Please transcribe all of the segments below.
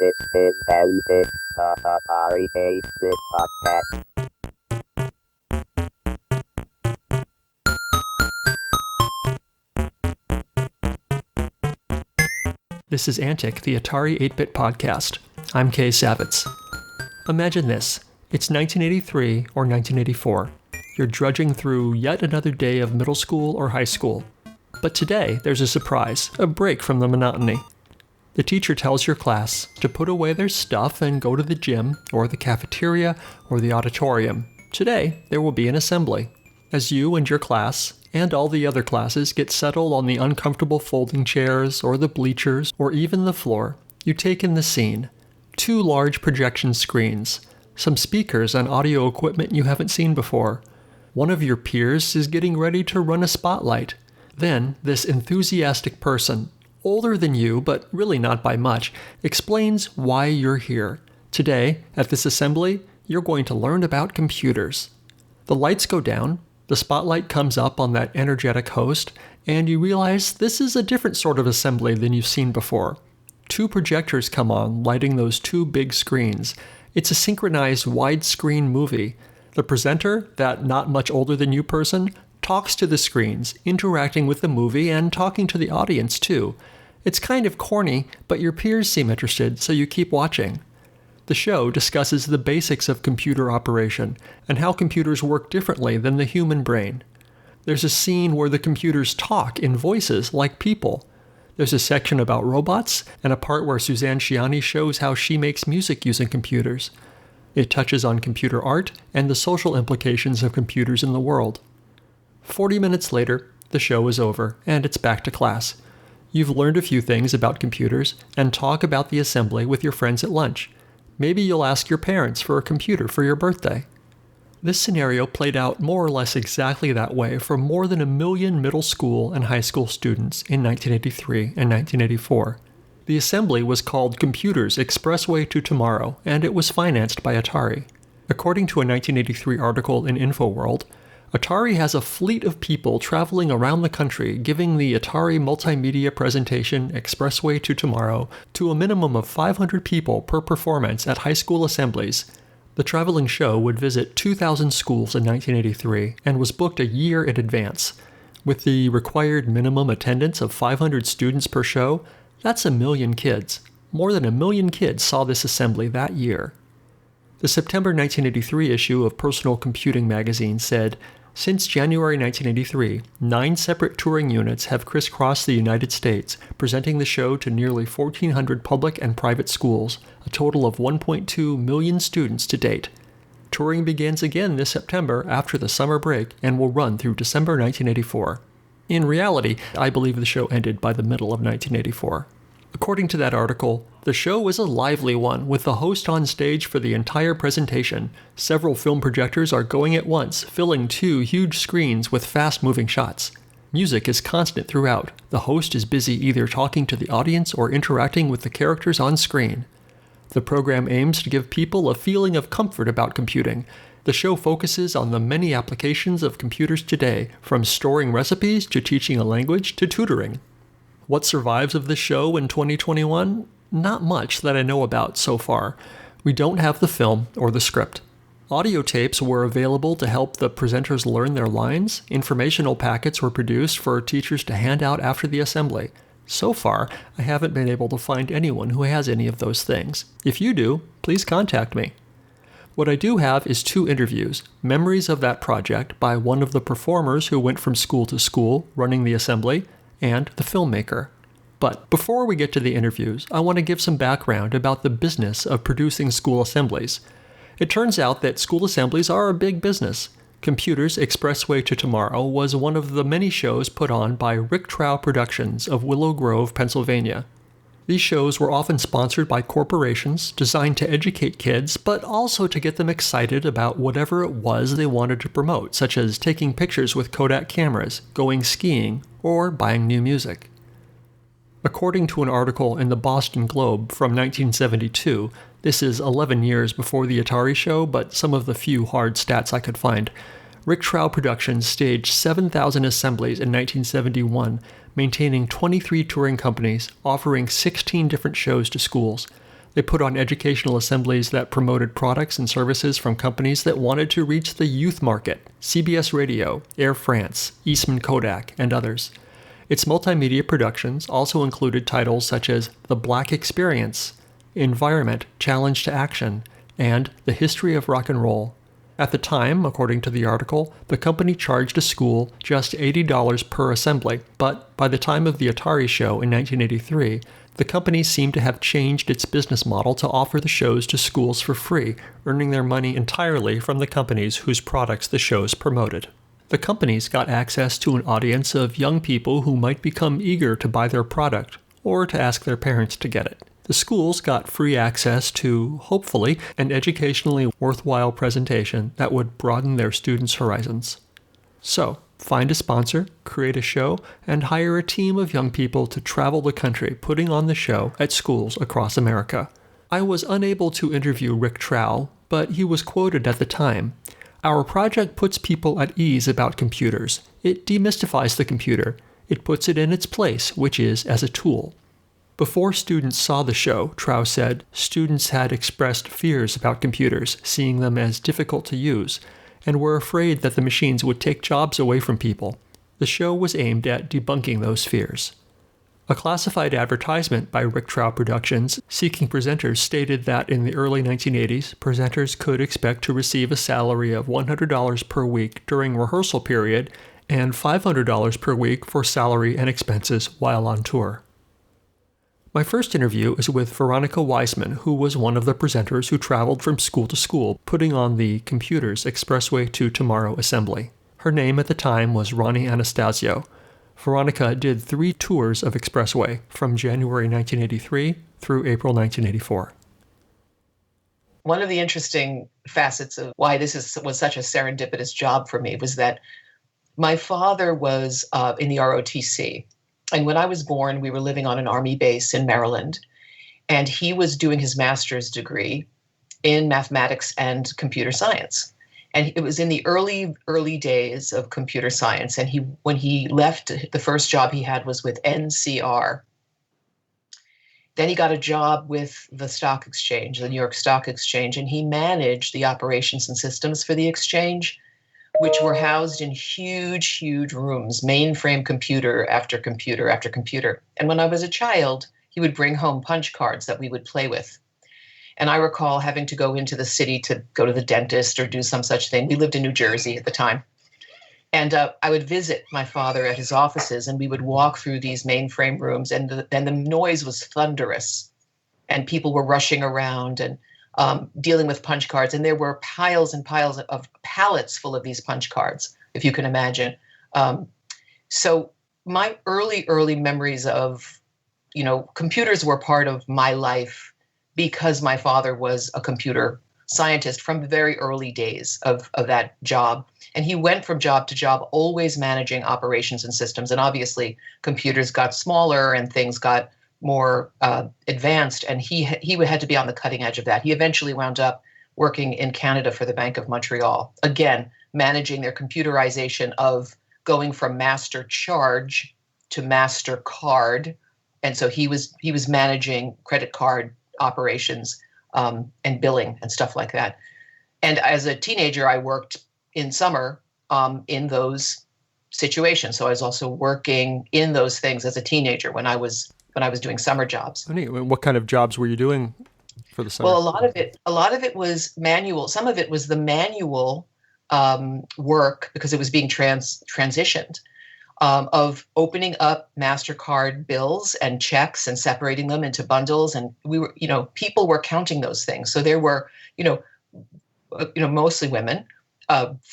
This is Bandit, the Atari 8-bit podcast. This is Antic, the Atari 8-bit podcast. I'm Kay Savetz. Imagine this. It's 1983 or 1984. You're drudging through yet another day of middle school or high school. But today, there's a surprise, a break from the monotony. The teacher tells your class to put away their stuff and go to the gym, or the cafeteria, or the auditorium. Today, there will be an assembly. As you and your class, and all the other classes, get settled on the uncomfortable folding chairs, or the bleachers, or even the floor, you take in the scene. 2 large projection screens, some speakers and audio equipment you haven't seen before. One of your peers is getting ready to run a spotlight. Then, this enthusiastic person, older than you, but really not by much, explains why you're here. Today, at this assembly, you're going to learn about computers. The lights go down, the spotlight comes up on that energetic host, and you realize this is a different sort of assembly than you've seen before. 2 projectors come on, lighting those 2 big screens. It's a synchronized widescreen movie. The presenter, that not much older than you person, talks to the screens, interacting with the movie and talking to the audience too. It's kind of corny, but your peers seem interested, so you keep watching. The show discusses the basics of computer operation and how computers work differently than the human brain. There's a scene where the computers talk in voices like people. There's a section about robots and a part where Suzanne Ciani shows how she makes music using computers. It touches on computer art and the social implications of computers in the world. 40 minutes later, the show is over, and it's back to class. You've learned a few things about computers and talk about the assembly with your friends at lunch. Maybe you'll ask your parents for a computer for your birthday. This scenario played out more or less exactly that way for more than 1 million middle school and high school students in 1983 and 1984. The assembly was called Computers Expressway to Tomorrow, and it was financed by Atari. According to a 1983 article in InfoWorld, Atari has a fleet of people traveling around the country giving the Atari multimedia presentation Expressway to Tomorrow to a minimum of 500 people per performance at high school assemblies. The traveling show would visit 2,000 schools in 1983 and was booked a year in advance. With the required minimum attendance of 500 students per show, that's 1 million kids. More than 1 million kids saw this assembly that year. The September 1983 issue of Personal Computing magazine said, "Since January 1983, 9 separate touring units have crisscrossed the United States, presenting the show to nearly 1,400 public and private schools, a total of 1.2 million students to date. Touring begins again this September after the summer break and will run through December 1984. In reality, I believe the show ended by the middle of 1984. According to that article, the show was a lively one, with the host on stage for the entire presentation. Several film projectors are going at once, filling 2 huge screens with fast-moving shots. Music is constant throughout. The host is busy either talking to the audience or interacting with the characters on screen. The program aims to give people a feeling of comfort about computing. The show focuses on the many applications of computers today, from storing recipes to teaching a language to tutoring. What survives of this show in 2021? Not much that I know about so far. We don't have the film or the script. Audio tapes were available to help the presenters learn their lines. Informational packets were produced for teachers to hand out after the assembly. So far, I haven't been able to find anyone who has any of those things. If you do, please contact me. What I do have is 2 interviews, memories of that project by one of the performers who went from school to school running the assembly, and the filmmaker. But before we get to the interviews, I want to give some background about the business of producing school assemblies. It turns out that school assemblies are a big business. Computers Expressway to Tomorrow was one of the many shows put on by Rick Trow Productions of Willow Grove, Pennsylvania. These shows were often sponsored by corporations designed to educate kids, but also to get them excited about whatever it was they wanted to promote, such as taking pictures with Kodak cameras, going skiing, or buying new music. According to an article in the Boston Globe from 1972, this is 11 years before the Atari show, but some of the few hard stats I could find, Rick Trow Productions staged 7,000 assemblies in 1971, maintaining 23 touring companies, offering 16 different shows to schools. They put on educational assemblies that promoted products and services from companies that wanted to reach the youth market: CBS Radio, Air France, Eastman Kodak, and others. Its multimedia productions also included titles such as The Black Experience, Environment, Challenge to Action, and The History of Rock and Roll. At the time, according to the article, the company charged a school just $80 per assembly, but by the time of the Atari show in 1983, the company seemed to have changed its business model to offer the shows to schools for free, earning their money entirely from the companies whose products the shows promoted. The companies got access to an audience of young people who might become eager to buy their product, or to ask their parents to get it. The schools got free access to, hopefully, an educationally worthwhile presentation that would broaden their students' horizons. So, find a sponsor, create a show, and hire a team of young people to travel the country putting on the show at schools across America. I was unable to interview Rick Trow, but he was quoted at the time. "Our project puts people at ease about computers. It demystifies the computer. It puts it in its place, which is as a tool." Before students saw the show, Trow said, students had expressed fears about computers, seeing them as difficult to use, and were afraid that the machines would take jobs away from people. The show was aimed at debunking those fears. A classified advertisement by Rick Trow Productions seeking presenters stated that in the early 1980s, presenters could expect to receive a salary of $100 per week during rehearsal period and $500 per week for salary and expenses while on tour. My first interview is with Veronica Wiseman, who was one of the presenters who traveled from school to school, putting on the Computers Expressway to Tomorrow assembly. Her name at the time was Ronnie Anastasio. Veronica did 3 tours of Expressway from January 1983 through April 1984. One of the interesting facets of why this was such a serendipitous job for me was that my father was in the ROTC. And when I was born, we were living on an Army base in Maryland, and he was doing his master's degree in mathematics and computer science. And it was in the early days of computer science. And when he left, the first job he had was with NCR. Then he got a job with the stock exchange, the New York Stock Exchange, and he managed the operations and systems for the exchange, which were housed in huge, huge rooms, mainframe computer after computer after computer. And when I was a child, he would bring home punch cards that we would play with. And I recall having to go into the city to go to the dentist or do some such thing. We lived in New Jersey at the time. And I would visit my father at his offices, and we would walk through these mainframe rooms, and the noise was thunderous. And people were rushing around and dealing with punch cards, and there were piles and piles of pallets full of these punch cards, if you can imagine. So my early memories of, computers were part of my life because my father was a computer scientist from the very early days of that job. And he went from job to job, always managing operations and systems. And obviously, computers got smaller and things got more advanced, and he had to be on the cutting edge of that. He eventually wound up working in Canada for the Bank of Montreal, again, managing their computerization of going from master charge to master card. And so he was managing credit card operations and billing and stuff like that. And as a teenager, I worked in summer in those situations. So I was also working in those things as a teenager when I was doing summer jobs. What kind of jobs were you doing for the summer? Well, a lot of it was manual. Some of it was the manual work because it was being transitioned of opening up MasterCard bills and checks and separating them into bundles. And we were, people were counting those things. So there were, mostly women,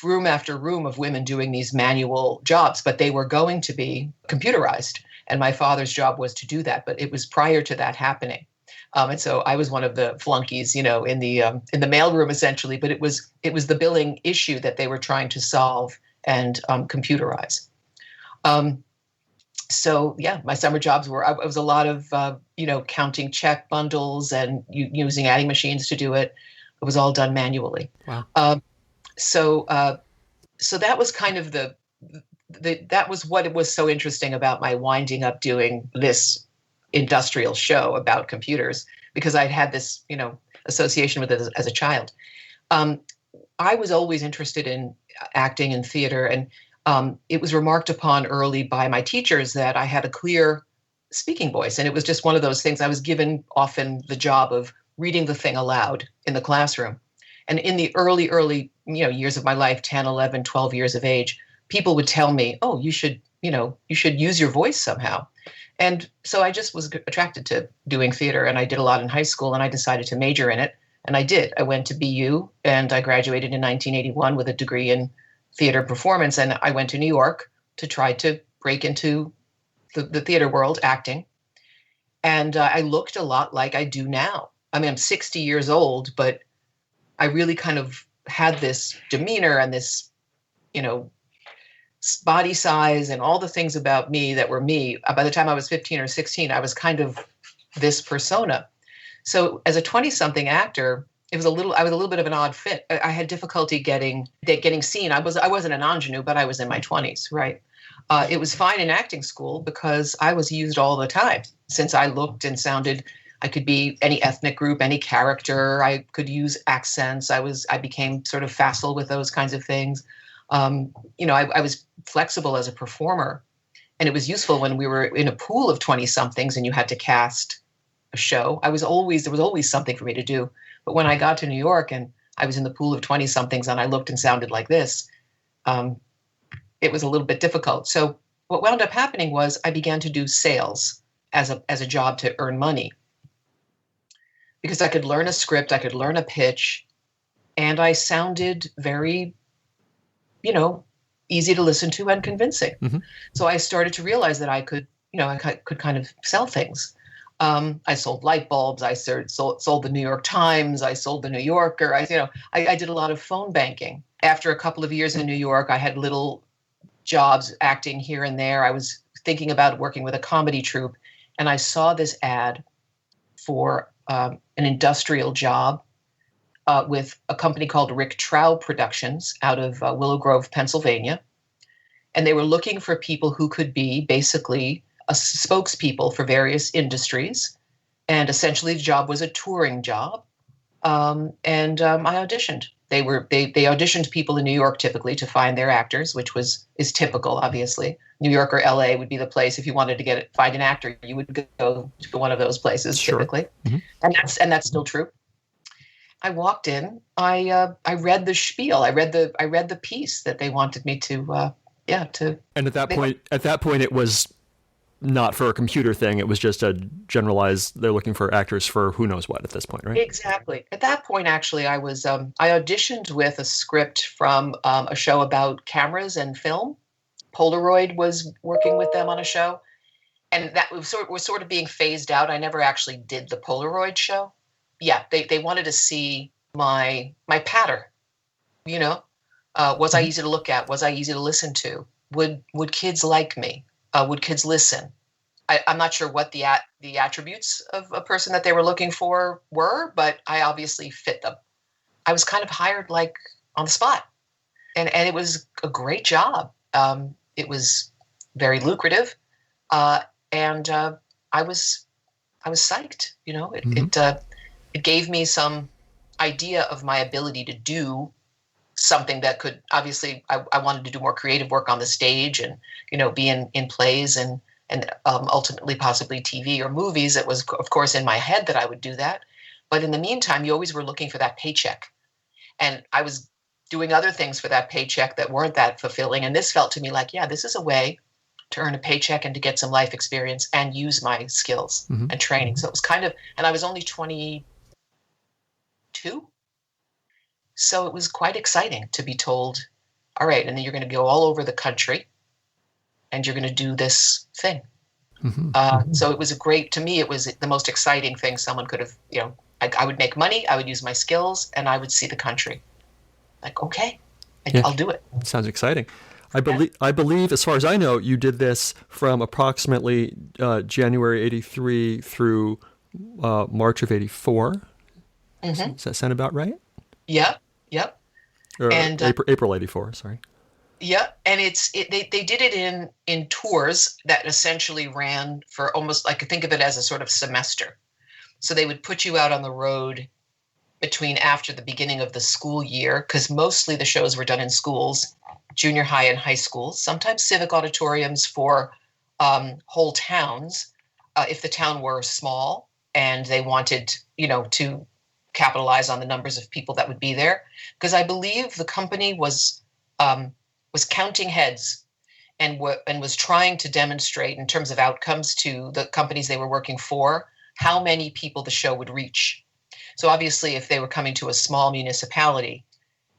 room after room of women doing these manual jobs, but they were going to be computerized. And my father's job was to do that, but it was prior to that happening. And so I was one of the flunkies, in the mailroom essentially, but it was the billing issue that they were trying to solve and computerize. So yeah, my summer jobs it was a lot of, counting check bundles and using adding machines to do it. It was all done manually. Wow. So that was kind of that was what it was so interesting about my winding up doing this industrial show about computers, because I'd had this, association with it as a child. I was always interested in acting and theater, and it was remarked upon early by my teachers that I had a clear speaking voice, and it was just one of those things. I was given often the job of reading the thing aloud in the classroom. And in the early, years of my life, 10, 11, 12 years of age, people would tell me, oh, you should use your voice somehow. And so I just was attracted to doing theater, and I did a lot in high school, and I decided to major in it. And I did. I went to BU, and I graduated in 1981 with a degree in theater performance. And I went to New York to try to break into the theater world, acting. And I looked a lot like I do now. I mean, I'm 60 years old, but I really kind of had this demeanor and this, body size and all the things about me that were me. By the time I was 15 or 16, I was kind of this persona. So as a 20-something actor, I was a little bit of an odd fit. I had difficulty getting seen. I wasn't an ingenue, but I was in my 20s, right? It was fine in acting school because I was used all the time. Since I looked and sounded, I could be any ethnic group, any character. I could use accents. I became sort of facile with those kinds of things. I was flexible as a performer, and it was useful when we were in a pool of 20-somethings and you had to cast a show. There was always something for me to do. But when I got to New York and I was in the pool of 20-somethings and I looked and sounded like this, it was a little bit difficult. So what wound up happening was I began to do sales as a job to earn money, because I could learn a script, I could learn a pitch, and I sounded very, easy to listen to and convincing. Mm-hmm. So I started to realize that I could kind of sell things. I sold light bulbs. I sold the New York Times. I sold the New Yorker. I did a lot of phone banking. After a couple of years in New York, I had little jobs acting here and there. I was thinking about working with a comedy troupe, and I saw this ad for an industrial job with a company called Rick Trow Productions out of Willow Grove, Pennsylvania. And they were looking for people who could be basically a spokespeople for various industries. And essentially the job was a touring job. I auditioned. They auditioned people in New York typically to find their actors, which is typical, obviously. New York or LA would be the place. If you wanted to find an actor, you would go to one of those places, sure. Typically. Mm-hmm. And that's still true. I walked in. I read the spiel. I read the piece that they wanted me to. And at that point, it was not for a computer thing. It was just a generalized. They're looking for actors for who knows what at this point, right? Exactly. At that point, actually, I was. I auditioned with a script from a show about cameras and film. Polaroid was working with them on a show, and that was sort of being phased out. I never actually did the Polaroid show. Yeah, they wanted to see my patter. Was I easy to look at? Was I easy to listen to? Would kids like me? Would kids listen? I'm not sure what the attributes of a person that they were looking for were, but I obviously fit them. I was kind of hired like on the spot, and it was a great job. It was very lucrative, and I was psyched. It gave me some idea of my ability to do something that could, obviously, I wanted to do more creative work on the stage and, be in plays and ultimately possibly TV or movies. It was, of course, in my head that I would do that. But in the meantime, you always were looking for that paycheck. And I was doing other things for that paycheck that weren't that fulfilling. And this felt to me like, this is a way to earn a paycheck and to get some life experience and use my skills and training. So it was kind of, and I was only 22. So it was quite exciting to be told, all right, and then you're going to go all over the country and you're going to do this thing. So it was to me, it was the most exciting thing someone could have, I would make money, I would use my skills, and I would see the country. Like, okay, I'll do it. Sounds exciting. I believe, as far as I know, you did this from approximately January 83 through March of 84. Does that sound about right? Yep. Or and April 84, sorry. Yeah, and they did it in tours that essentially ran for almost, like, think of it as a sort of semester. So they would put you out on the road between after the beginning of the school year, because mostly the shows were done in schools, junior high and high schools, sometimes civic auditoriums for whole towns, if the town were small and they wanted, to capitalize on the numbers of people that would be there. Because I believe the company was counting heads and was trying to demonstrate in terms of outcomes to the companies they were working for, how many people the show would reach. So obviously, if they were coming to a small municipality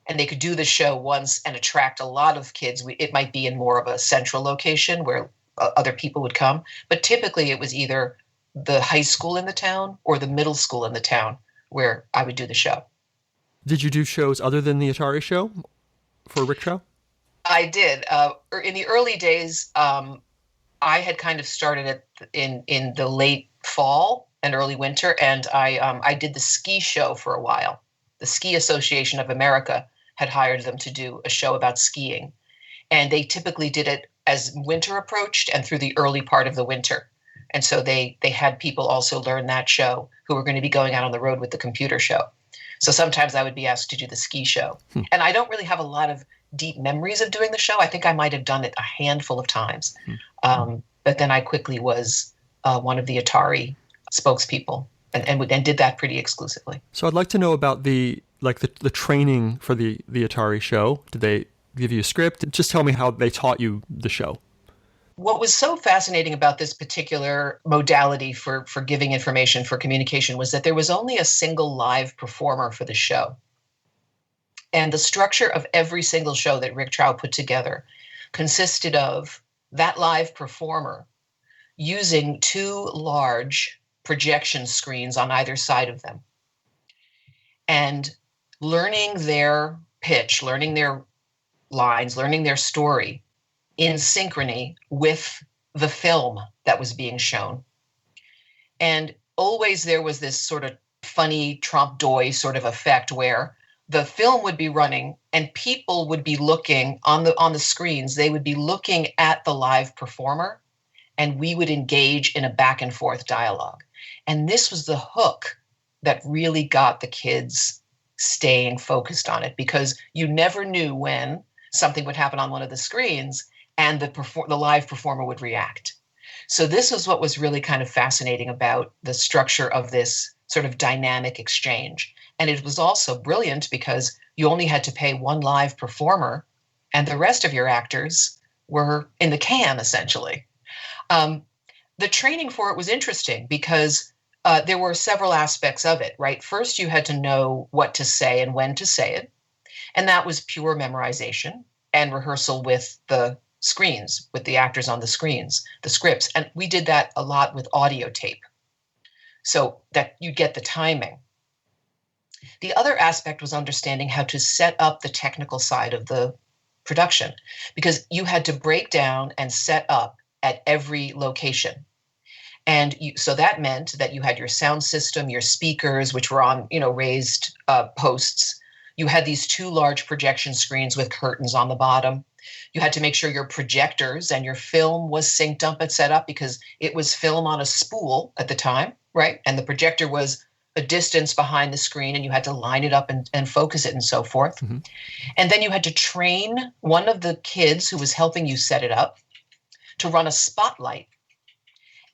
and they could do the show once and attract a lot of kids, it might be in more of a central location where other people would come. But typically, it was either the high school in the town or the middle school in the town where I would do the show. Did you do shows other than the Atari show for Rick Chow? I did. In the early days, I had kind of started in the late fall and early winter, and I did the ski show for a while. The Ski Association of America had hired them to do a show about skiing, and they typically did it as winter approached and through the early part of the winter. And so they had people also learn that show who were going to be going out on the road with the computer show. So sometimes I would be asked to do the ski show. And I don't really have a lot of deep memories of doing the show. I think I might have done it a handful of times. But then I quickly was one of the Atari spokespeople and did that pretty exclusively. So I'd like to know about the training for the Atari show. Did they give you a script? Just tell me how they taught you the show. What was so fascinating about this particular modality for giving information, for communication, was that there was only a single live performer for the show. And the structure of every single show that Rick Chow put together consisted of that live performer using two large projection screens on either side of them and learning their pitch, learning their lines, learning their story in synchrony with the film that was being shown. And always there was this sort of funny trompe d'oeil sort of effect where the film would be running and people would be looking on the screens. They would be looking at the live performer, and we would engage in a back and forth dialogue. And this was the hook that really got the kids staying focused on it, because you never knew when something would happen on one of the screens and the live performer would react. So this was what was really kind of fascinating about the structure of this sort of dynamic exchange. And it was also brilliant because you only had to pay one live performer and the rest of your actors were in the can, essentially. The training for it was interesting because there were several aspects of it, right? First, you had to know what to say and when to say it. And that was pure memorization and rehearsal with the screens, with the actors on the screens, the scripts. And we did that a lot with audio tape so that you get the timing. The other aspect was understanding how to set up the technical side of the production, because you had to break down and set up at every location. And so that meant that you had your sound system, your speakers, which were on, raised posts. You had these two large projection screens with curtains on the bottom. You had to make sure your projectors and your film was synced up and set up, because it was film on a spool at the time, right? And the projector was a distance behind the screen, and you had to line it up and focus it and so forth. Mm-hmm. And then you had to train one of the kids who was helping you set it up to run a spotlight.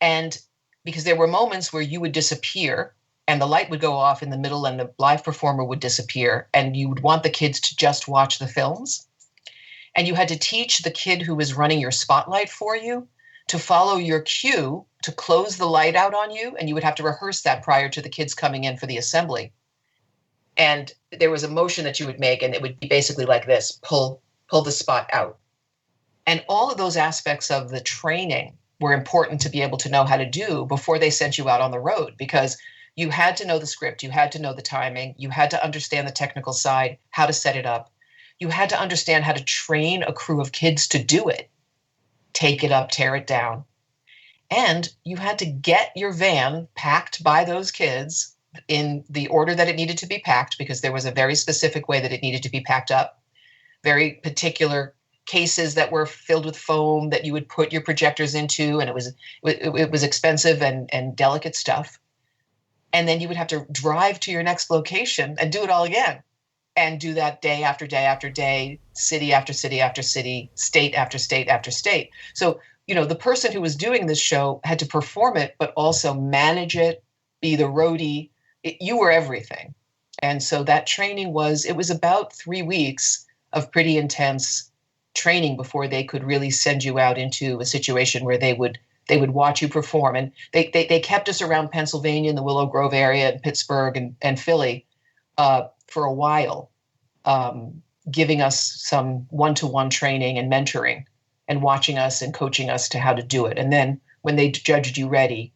And because there were moments where you would disappear and the light would go off in the middle and the live performer would disappear, and you would want the kids to just watch the films. And you had to teach the kid who was running your spotlight for you to follow your cue to close the light out on you. And you would have to rehearse that prior to the kids coming in for the assembly. And there was a motion that you would make, and it would be basically like this: pull the spot out. And all of those aspects of the training were important to be able to know how to do before they sent you out on the road, because you had to know the script, you had to know the timing, you had to understand the technical side, how to set it up. You had to understand how to train a crew of kids to do it, take it up, tear it down. And you had to get your van packed by those kids in the order that it needed to be packed, because there was a very specific way that it needed to be packed up, very particular cases that were filled with foam that you would put your projectors into, and it was expensive and delicate stuff. And then you would have to drive to your next location and do it all again, and do that day after day after day, city after city after city, state after state after state. So, the person who was doing this show had to perform it, but also manage it, be the roadie. You were everything. And so that training it was about 3 weeks of pretty intense training before they could really send you out into a situation where they would watch you perform. And they kept us around Pennsylvania in the Willow Grove area and Pittsburgh and Philly for a while, giving us some one-to-one training and mentoring and watching us and coaching us to how to do it. And then when they judged you ready,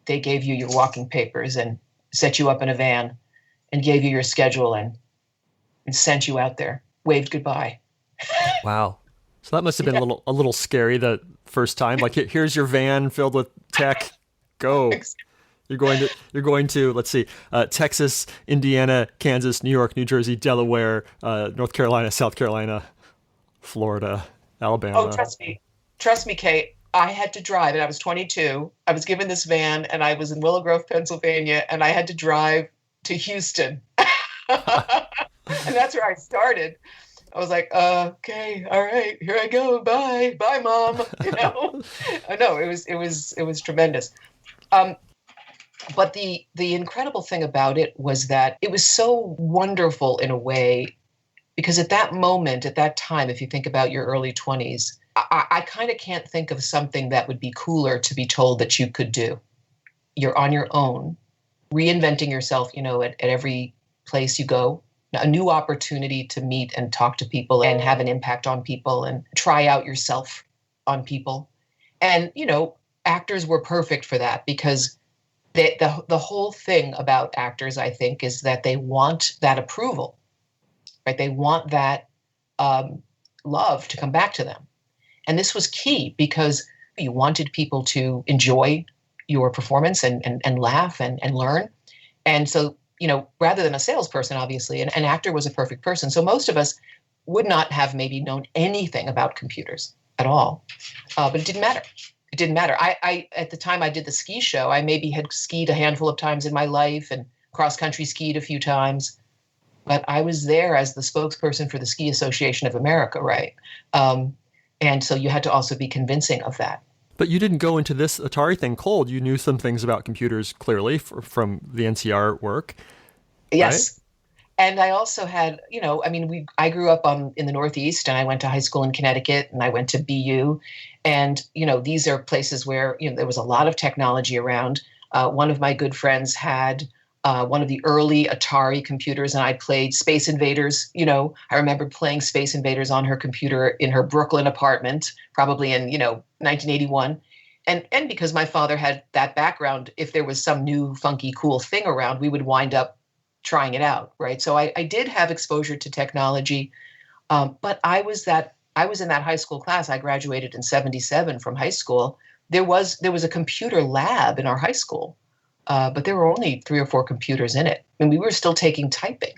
they gave you your walking papers and set you up in a van and gave you your schedule and sent you out there, waved goodbye. Wow. So that must have been a little scary the first time. Like, here's your van filled with tech. Go. You're going to let's see, Texas, Indiana, Kansas, New York, New Jersey, Delaware, North Carolina, South Carolina, Florida, Alabama. Oh, trust me, Kay. I had to drive, and I was 22. I was given this van, and I was in Willow Grove, Pennsylvania, and I had to drive to Houston. And that's where I started. I was like, okay, all right, here I go. Bye, Mom. I know it was tremendous. But the incredible thing about it was that it was so wonderful in a way, because at that moment, at that time, if you think about your early 20s, I kind of can't think of something that would be cooler to be told that you could do. You're on your own, reinventing yourself, at every place you go, a new opportunity to meet and talk to people and have an impact on people and try out yourself on people. And, actors were perfect for that, because the whole thing about actors, I think, is that they want that approval, right? They want that love to come back to them. And this was key, because you wanted people to enjoy your performance and laugh and learn. And so, rather than a salesperson, obviously, an actor was a perfect person. So most of us would not have maybe known anything about computers at all, but it didn't matter. It didn't matter. I at the time I did the ski show, I maybe had skied a handful of times in my life and cross-country skied a few times, but I was there as the spokesperson for the Ski Association of America, right? And so you had to also be convincing of that. But you didn't go into this Atari thing cold. You knew some things about computers, clearly, from the NCR work. Yes. Right? And I also had, I grew up in the Northeast, and I went to high school in Connecticut, and I went to BU. And, these are places where, there was a lot of technology around. One of my good friends had one of the early Atari computers, and I played Space Invaders. I remember playing Space Invaders on her computer in her Brooklyn apartment, probably in, 1981. And because my father had that background, if there was some new, funky, cool thing around, we would wind up trying it out, right? So I did have exposure to technology, but I was in that high school class. I graduated in 77 from high school. There was a computer lab in our high school, but there were only 3 or 4 computers in it. And we were still taking typing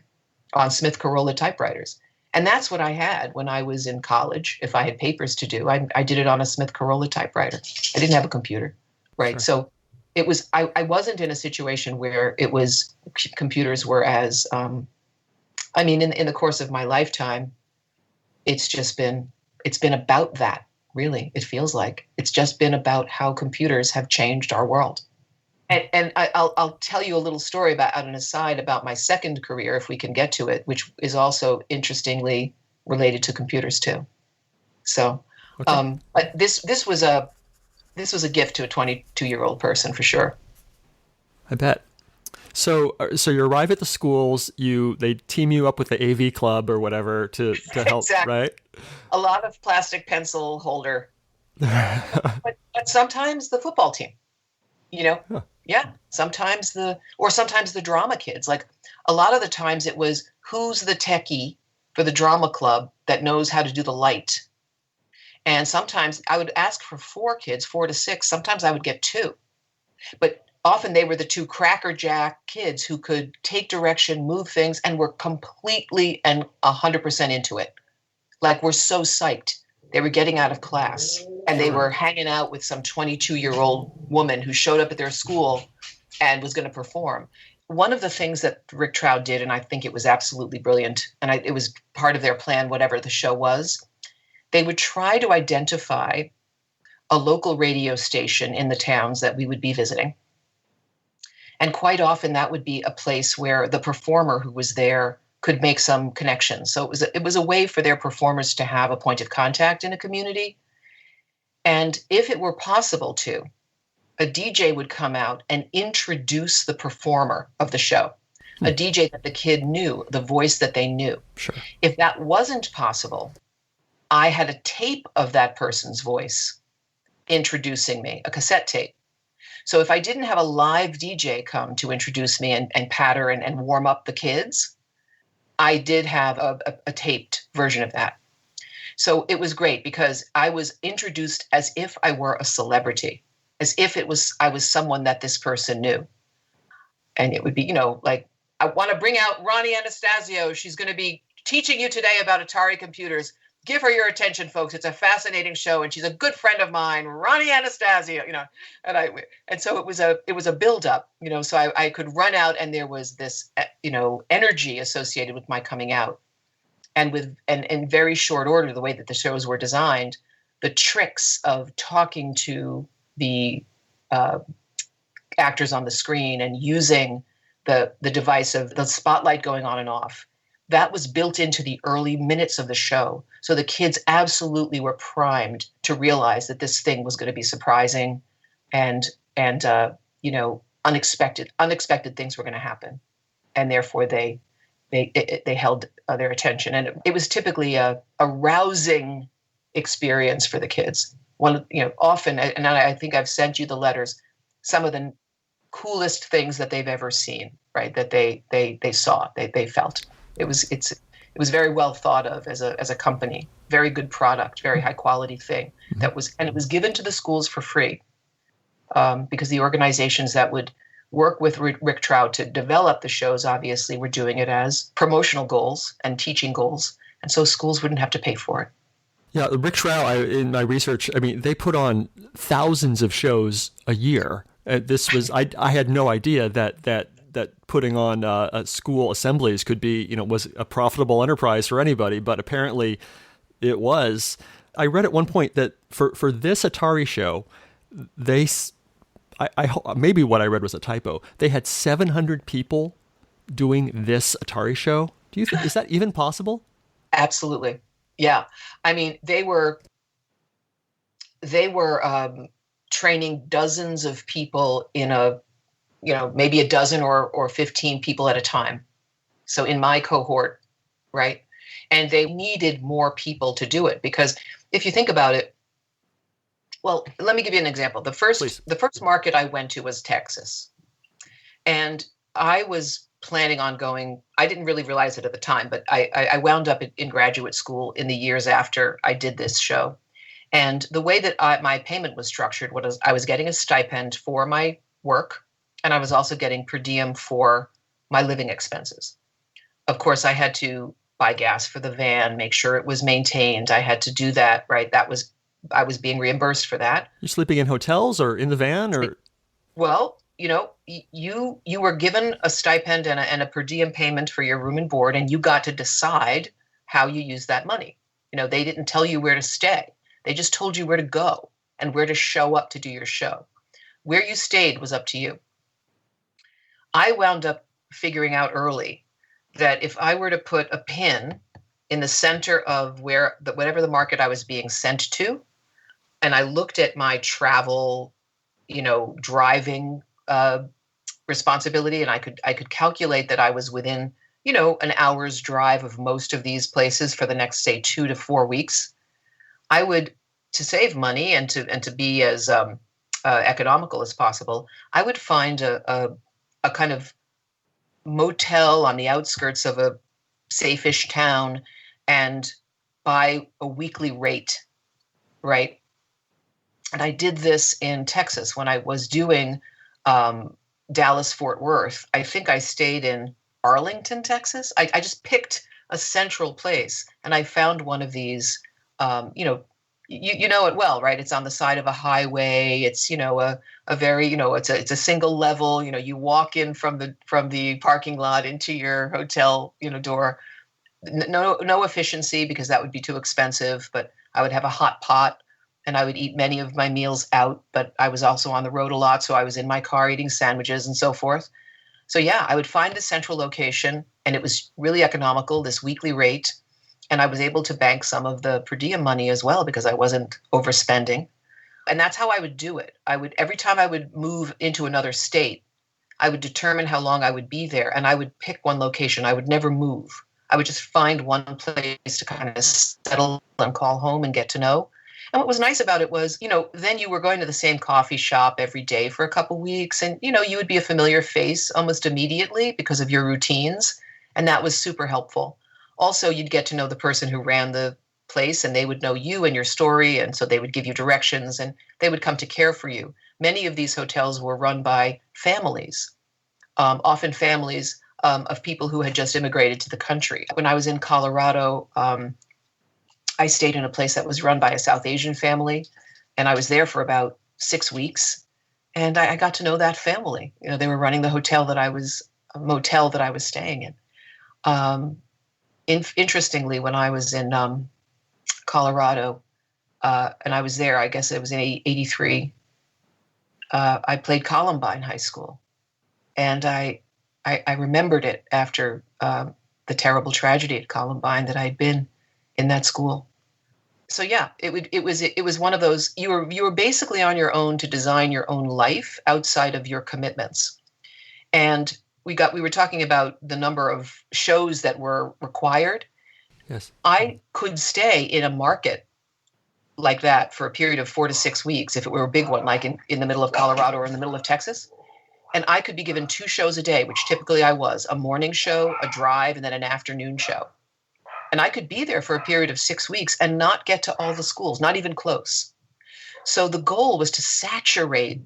on Smith Corolla typewriters. And that's what I had when I was in college. If I had papers to do, I did it on a Smith Corolla typewriter. I didn't have a computer, right? Sure. So it was, I wasn't in a situation where it was, computers were as, in the course of my lifetime, it's been about that, really. It feels like it's just been about how computers have changed our world. And I'll tell you a little story about an aside about my second career, if we can get to it, which is also interestingly related to computers too. So, okay. But this was a gift to a 22-year-old person for sure. I bet. So you arrive at the schools. They team you up with the AV club or whatever to help, exactly. Right? A lot of plastic pencil holder, but sometimes the football team. Huh. Yeah. Sometimes the drama kids. Like a lot of the times it was who's the techie for the drama club that knows how to do the light. And sometimes I would ask for 4 kids, 4 to 6. Sometimes I would get 2, but often they were the 2 crackerjack kids who could take direction, move things, and were completely and 100% into it. Like we're so psyched. They were getting out of class and they were hanging out with some 22-year-old woman who showed up at their school and was going to perform. One of the things that Rick Trout did, and I think it was absolutely brilliant, and it was part of their plan, whatever the show was, they would try to identify a local radio station in the towns that we would be visiting. And quite often that would be a place where the performer who was there could make some connections. So it was a way for their performers to have a point of contact in a community. And if it were possible to, a DJ would come out and introduce the performer of the show, a DJ that the kid knew, the voice that they knew. Sure. If that wasn't possible, I had a tape of that person's voice introducing me, a cassette tape. So if I didn't have a live DJ come to introduce me and patter and warm up the kids, I did have a taped version of that. So it was great because I was introduced as if I were a celebrity, as if I was someone that this person knew. And it would be, like, I want to bring out Ronnie Anastasio. She's going to be teaching you today about Atari computers. Give her your attention, folks. It's a fascinating show, and she's a good friend of mine, Ronnie Anastasio. And so it was a buildup, So I could run out, and there was this, energy associated with my coming out, and in very short order, the way that the shows were designed, the tricks of talking to the actors on the screen and using the device of the spotlight going on and off. That was built into the early minutes of the show. So the kids absolutely were primed to realize that this thing was going to be surprising and unexpected things were going to happen. And therefore they held their attention. And it was typically a rousing experience for the kids. Often, and I think I've sent you the letters, some of the coolest things that they've ever seen, right? That they saw, they felt. It was very well thought of as a company, very good product, very high quality thing and it was given to the schools for free because the organizations that would work with Rick Trout to develop the shows obviously were doing it as promotional goals and teaching goals, and so schools wouldn't have to pay for it. Yeah, Rick Trout, in my research, they put on thousands of shows a year. I had no idea that putting on school assemblies could be, was a profitable enterprise for anybody, but apparently it was. I read at one point that for this Atari show, maybe what I read was a typo. They had 700 people doing this Atari show. Do you think, is that even possible? Absolutely. Yeah. They were training dozens of people in maybe a dozen or 15 people at a time. So in my cohort, right? And they needed more people to do it because if you think about it, well, let me give you an example. The first market I went to was Texas. And I was planning on going, I didn't really realize it at the time, but I wound up in graduate school in the years after I did this show. And the way that my payment was structured was I was getting a stipend for my work, and I was also getting per diem for my living expenses. Of course, I had to buy gas for the van, make sure it was maintained. I had to do that, right? I was being reimbursed for that. You're sleeping in hotels or in the van, or? Well, you were given a stipend and a per diem payment for your room and board, and you got to decide how you use that money. They didn't tell you where to stay. They just told you where to go and where to show up to do your show. Where you stayed was up to you. I wound up figuring out early that if I were to put a pin in the center of whatever the market I was being sent to, and I looked at my travel, driving responsibility, and I could calculate that I was within, an hour's drive of most of these places for the next, say, 2 to 4 weeks. I would, to save money and to be as economical as possible, I would find a kind of motel on the outskirts of a safe-ish town and buy a weekly rate, right? And I did this in Texas when I was doing Dallas-Fort Worth. I think I stayed in Arlington, Texas. I just picked a central place, and I found one of these, You know it well, right? It's on the side of a highway. It's, a very, it's a single level. You walk in from the parking lot into your hotel, door. No efficiency, because that would be too expensive, but I would have a hot pot and I would eat many of my meals out, but I was also on the road a lot, so I was in my car eating sandwiches and so forth. So yeah, I would find the central location, and it was really economical, this weekly rate, and I was able to bank some of the per diem money as well because I wasn't overspending. And that's how I would do it. Every time I would move into another state, I would determine how long I would be there, and I would pick one location. I would never move. I would just find one place to kind of settle and call home and get to know. And what was nice about it was, then you were going to the same coffee shop every day for a couple weeks, and you would be a familiar face almost immediately because of your routines, and that was super helpful. Also, you'd get to know the person who ran the place, and they would know you and your story, and so they would give you directions, and they would come to care for you. Many of these hotels were run by families, often families of people who had just immigrated to the country. When I was in Colorado, I stayed in a place that was run by a South Asian family, and I was there for about 6 weeks, and I got to know that family. They were running the motel that I was staying in. Interestingly, when I was in Colorado, and I was there, I guess it was in '83, I played Columbine High School, and I remembered it after the terrible tragedy at Columbine that I had been in that school. So yeah, it was one of those, you were basically on your own to design your own life outside of your commitments. And we were talking about the number of shows that were required. Yes. I could stay in a market like that for a period of 4 to 6 weeks if it were a big one, like in the middle of Colorado or in the middle of Texas. And I could be given 2 shows a day, which typically I was, a morning show, a drive, and then an afternoon show. And I could be there for a period of 6 weeks and not get to all the schools, not even close. So the goal was to saturate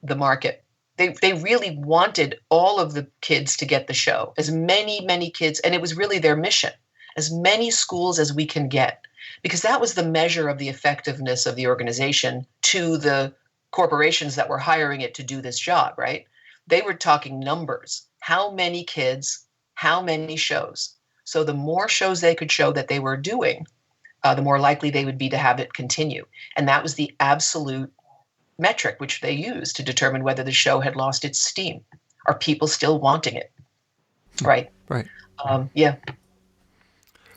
the market. They really wanted all of the kids to get the show, as many kids, and it was really their mission, as many schools as we can get, because that was the measure of the effectiveness of the organization to the corporations that were hiring it to do this job, right? They were talking numbers. How many kids, how many shows? So the more shows they could show that they were doing, the more likely they would be to have it continue. And that was the absolute metric which they used to determine whether the show had lost its steam. Are people still wanting it? Right. Right. Yeah.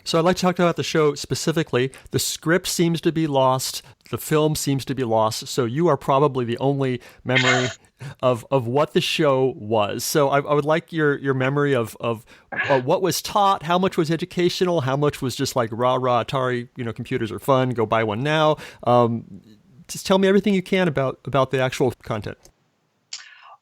So I'd like to talk about the show specifically. The script seems to be lost. The film seems to be lost. So you are probably the only memory of what the show was. So I would like your memory of what was taught, how much was educational, how much was just like rah Atari, computers are fun, go buy one now. Just tell me everything you can about the actual content.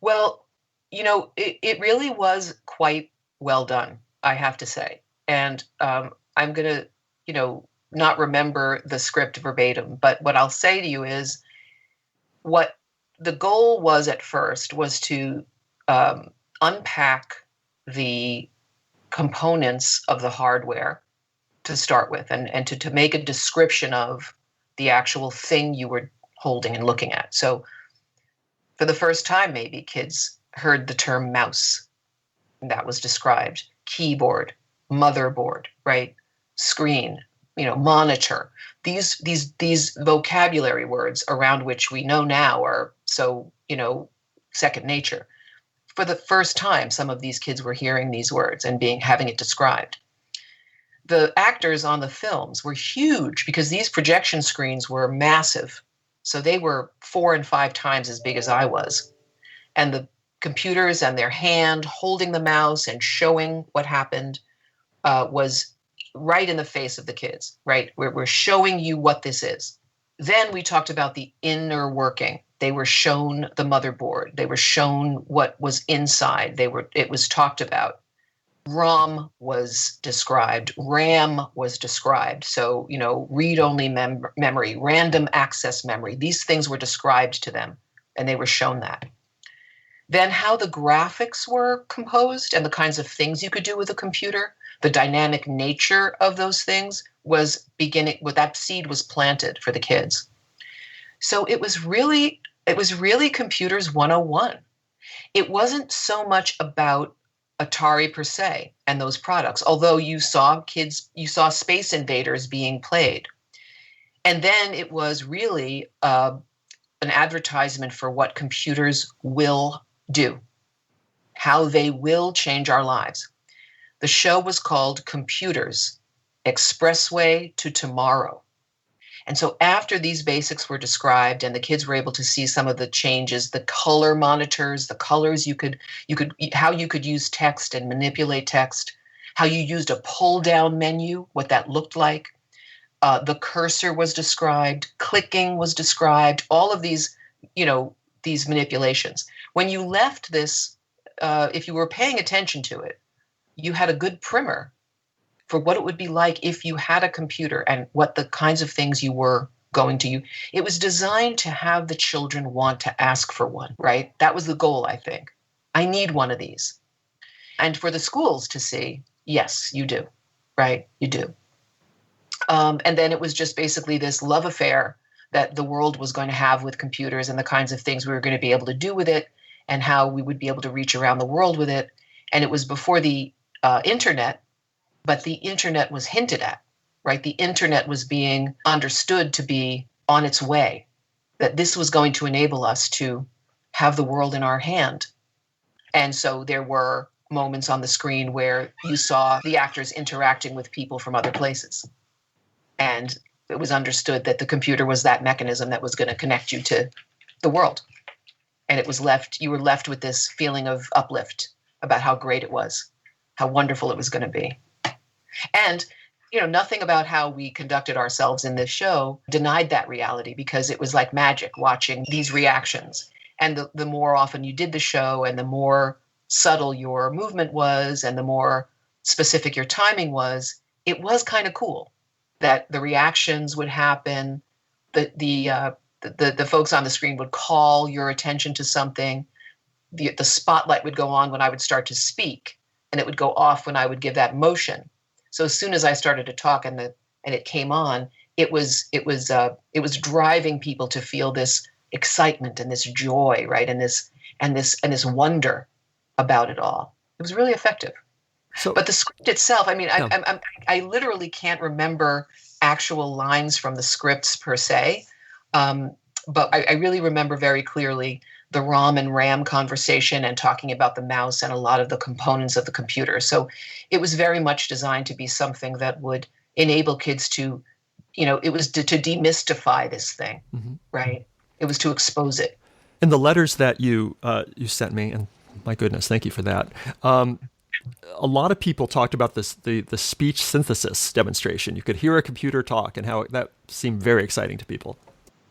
Well, it really was quite well done, I have to say. And I'm going to, not remember the script verbatim, but what I'll say to you is what the goal was at first was to unpack the components of the hardware to start with, and to make a description of the actual thing you were holding and looking at. So for the first time, maybe kids heard the term mouse. That was described. Keyboard, motherboard, right? Screen, monitor. These vocabulary words around which we know now are so, second nature. For the first time, some of these kids were hearing these words and having it described. The actors on the films were huge because these projection screens were massive. So they were 4 and 5 times as big as I was. And the computers and their hand holding the mouse and showing what happened was right in the face of the kids, right? We're showing you what this is. Then we talked about the inner working. They were shown the motherboard. They were shown what was inside. It was talked about. ROM was described. RAM was described. So, read-only memory, random access memory. These things were described to them, and they were shown that. Then how the graphics were composed and the kinds of things you could do with a computer, the dynamic nature of those things was beginning, well, that seed was planted for the kids. So it was really computers 101. It wasn't so much about Atari per se and those products, although you saw Space Invaders being played. And then it was really an advertisement for what computers will do, how they will change our lives. The show was called Computers, Expressway to Tomorrow. And so after these basics were described and the kids were able to see some of the changes, the color monitors, the colors how you could use text and manipulate text, how you used a pull down menu, what that looked like. The cursor was described, clicking was described, all of these, these manipulations. When you left this, if you were paying attention to it, you had a good primer for what it would be like if you had a computer and what the kinds of things you were going to use. It was designed to have the children want to ask for one, right? That was the goal, I think. I need one of these. And for the schools to see, yes, you do, right? You do. And then it was just basically this love affair that the world was going to have with computers and the kinds of things we were going to be able to do with it and how we would be able to reach around the world with it. And it was before the internet, but the internet was hinted at, right? The internet was being understood to be on its way, that this was going to enable us to have the world in our hand. And so there were moments on the screen where you saw the actors interacting with people from other places. And it was understood that the computer was that mechanism that was going to connect you to the world. And you were left with this feeling of uplift about how great it was, how wonderful it was going to be. And, nothing about how we conducted ourselves in this show denied that reality, because it was like magic watching these reactions. And the more often you did the show and the more subtle your movement was and the more specific your timing was, it was kind of cool that the reactions would happen. The folks on the screen would call your attention to something. The spotlight would go on when I would start to speak, and it would go off when I would give that motion. So as soon as I started to talk and it came on, it was driving people to feel this excitement and this joy, right, and this wonder about it all. It was really effective. But the script itself, I mean, yeah. I literally can't remember actual lines from the scripts per se, but I really remember very clearly the ROM and RAM conversation and talking about the mouse and a lot of the components of the computer. So it was very much designed to be something that would enable kids to, it was to demystify this thing, right? It was to expose it. In the letters that you sent me, and my goodness, thank you for that. A lot of people talked about the speech synthesis demonstration. You could hear a computer talk and how that seemed very exciting to people.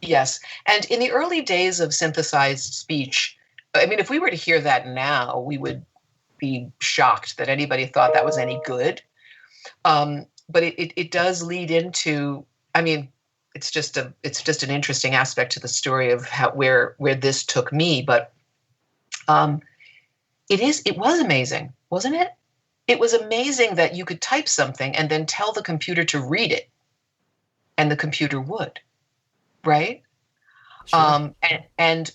Yes. And in the early days of synthesized speech, I mean, if we were to hear that now, we would be shocked that anybody thought that was any good. But it does lead into, I mean, it's just an interesting aspect to the story of where this took me. But it was amazing, wasn't it? It was amazing that you could type something and then tell the computer to read it, and the computer would. Right? Sure. And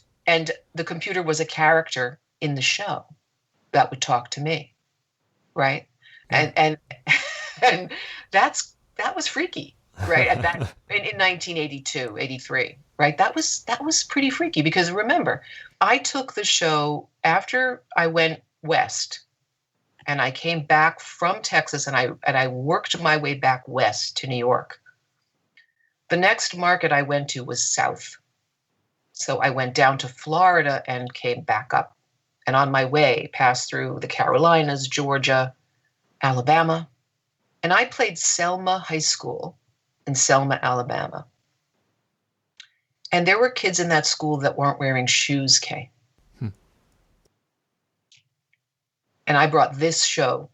the computer was a character in the show that would talk to me. Right? Yeah. And that was freaky, right? And that in 1982, 83, right? That was pretty freaky, because remember, I took the show after I went west, and I came back from Texas, and I worked my way back west to New York. The next market I went to was south. So I went down to Florida and came back up. And on my way, passed through the Carolinas, Georgia, Alabama. And I played Selma High School in Selma, Alabama. And there were kids in that school that weren't wearing shoes, Kay. And I brought this show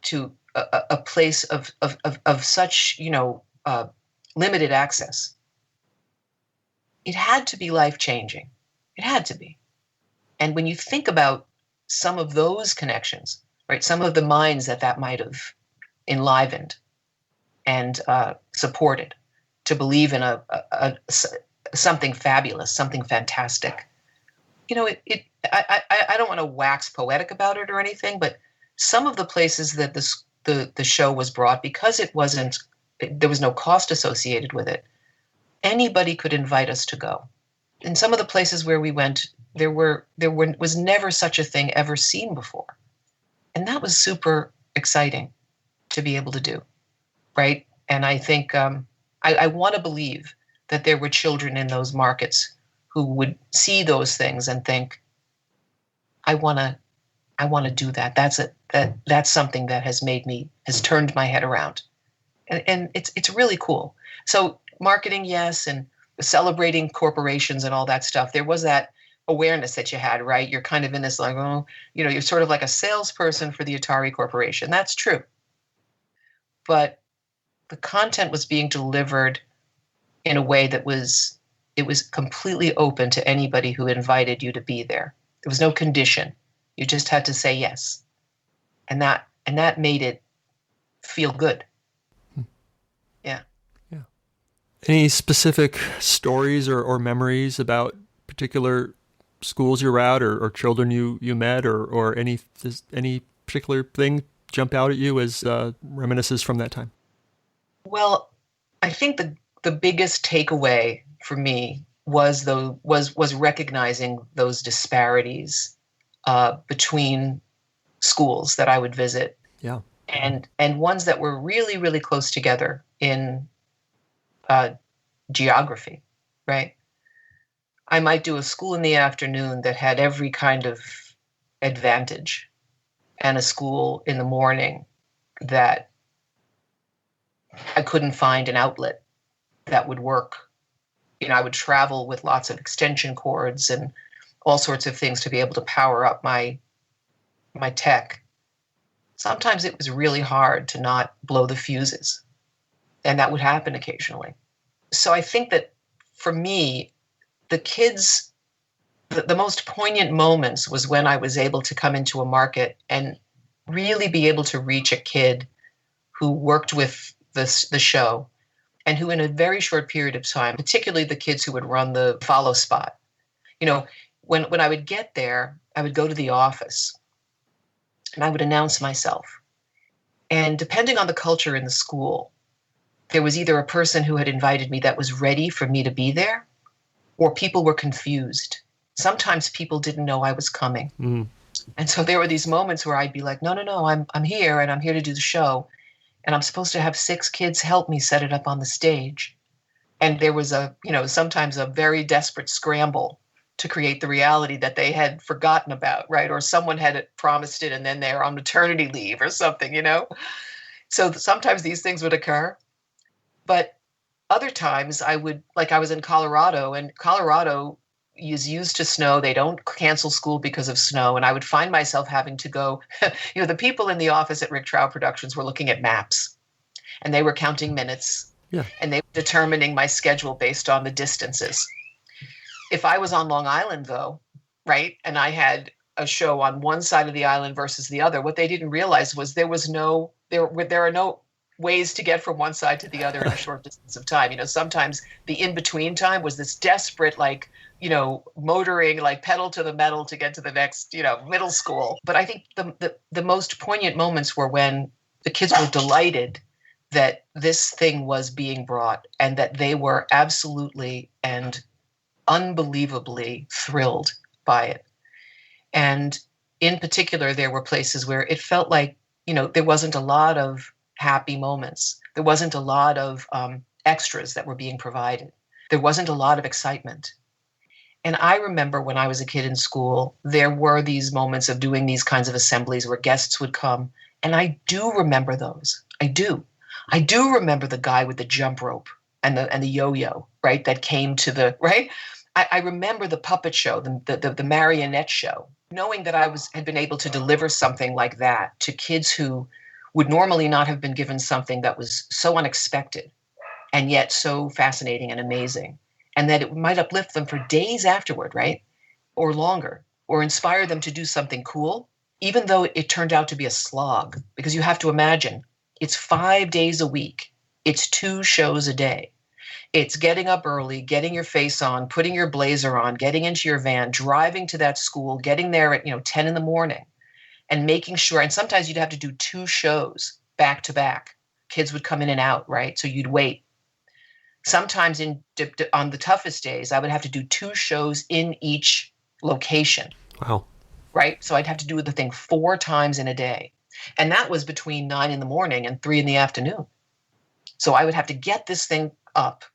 to a place of such, limited access. It had to be life-changing. It had to be. And when you think about some of those connections, right, some of the minds that might have enlivened, and supported, to believe in something fabulous, something fantastic. I don't want to wax poetic about it or anything, but some of the places that the show was brought, because there was no cost associated with it, anybody could invite us to go. In some of the places where we went, was never such a thing ever seen before. And that was super exciting to be able to do, right? And I think I want to believe that there were children in those markets who would see those things and think, I want to do that. That's something that has turned my head around. And it's really cool. So marketing, yes, and celebrating corporations and all that stuff. There was that awareness that you had, right? You're kind of in this like, you're sort of like a salesperson for the Atari Corporation. That's true. But the content was being delivered in a way that was completely open to anybody who invited you to be there. There was no condition. You just had to say yes. And that made it feel good. Yeah. Yeah. Any specific stories or memories about particular schools you were at or children you met or any particular thing jump out at you as reminiscences from that time? Well, I think the biggest takeaway for me was recognizing those disparities between schools that I would visit. Yeah. And ones that were really, really close together in geography, right? I might do a school in the afternoon that had every kind of advantage, and a school in the morning that I couldn't find an outlet that would work. I would travel with lots of extension cords and all sorts of things to be able to power up my tech. Sometimes it was really hard to not blow the fuses, and that would happen occasionally. So I think that for me, the kids, the most poignant moments was when I was able to come into a market and really be able to reach a kid who worked with the show, and who in a very short period of time, particularly the kids who would run the follow spot, when I would get there, I would go to the office and I would announce myself. And depending on the culture in the school, there was either a person who had invited me that was ready for me to be there, or people were confused. Sometimes people didn't know I was coming. Mm. And so there were these moments where I'd be like, no, I'm here, and I'm here to do the show. And I'm supposed to have 6 kids help me set it up on the stage. And there was sometimes a very desperate scramble to create the reality that they had forgotten about, right? Or someone had promised it and then they're on maternity leave or something, So sometimes these things would occur. But other times I was in Colorado, and Colorado is used to snow. They don't cancel school because of snow. And I would find myself having to go, the people in the office at Rick Trow Productions were looking at maps, and they were counting minutes. Yeah. And they were determining my schedule based on the distances. If I was on Long Island, though, right, and I had a show on one side of the island versus the other, what they didn't realize was there are no ways to get from one side to the other in a short distance of time. Sometimes the in-between time was this desperate, motoring, pedal to the metal to get to the next, middle school. But I think the most poignant moments were when the kids were delighted that this thing was being brought, and that they were absolutely and unbelievably thrilled by it. And in particular, there were places where it felt like, there wasn't a lot of happy moments. There wasn't a lot of extras that were being provided. There wasn't a lot of excitement. And I remember when I was a kid in school, there were these moments of doing these kinds of assemblies where guests would come. And I do remember those. I do. I do remember the guy with the jump rope and the yo-yo, right, that came to the, right? I remember the puppet show, the marionette show, knowing that I had been able to deliver something like that to kids who would normally not have been given something that was so unexpected and yet so fascinating and amazing, and that it might uplift them for days afterward, right, or longer, or inspire them to do something cool, even though it turned out to be a slog. Because you have to imagine, it's 5 days a week It's 2 shows a day. It's getting up early, getting your face on, putting your blazer on, getting into your van, driving to that school, getting there at 10 in the morning, and making sure. And sometimes you'd have to do 2 shows back to back. Kids would come in and out, right? So you'd wait. Sometimes on the toughest days, I would have to do 2 shows in each location. Wow. Right? So I'd have to do the thing 4 times in a day. And that was between 9 in the morning and 3 in the afternoon. So I would have to get this thing up,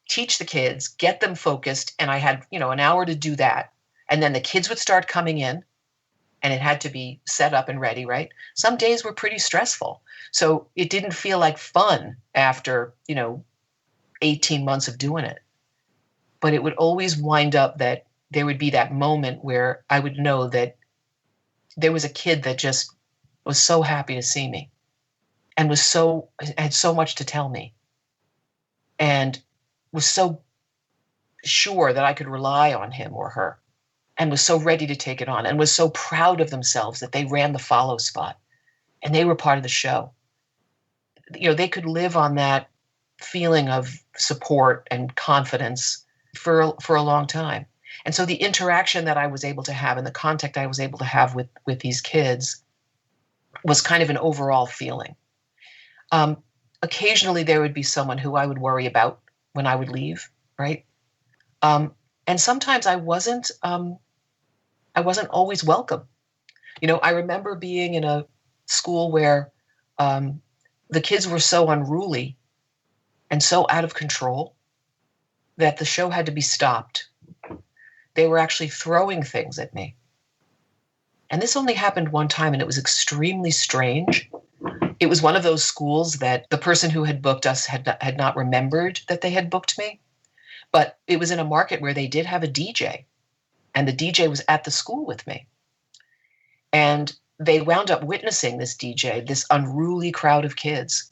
teach the kids, get them focused. And I had, an hour to do that. And then the kids would start coming in and it had to be set up and ready, right? Some days were pretty stressful. So it didn't feel like fun after, 18 months of doing it. But it would always wind up that there would be that moment where I would know that there was a kid that just was so happy to see me and had so much to tell me and was so sure that I could rely on him or her and was so ready to take it on and was so proud of themselves that they ran the follow spot and they were part of the show. They could live on that feeling of support and confidence for a long time. And so the interaction that I was able to have and the contact I was able to have with these kids was kind of an overall feeling. Occasionally there would be someone who I would worry about when I would leave, right? And sometimes I wasn't always welcome. I remember being in a school where the kids were so unruly and so out of control that the show had to be stopped. They were actually throwing things at me. And this only happened one time, and it was extremely strange. It was one of those schools that the person who had booked us had not remembered that they had booked me. But it was in a market where they did have a DJ, and the DJ was at the school with me. And they wound up witnessing this DJ, this unruly crowd of kids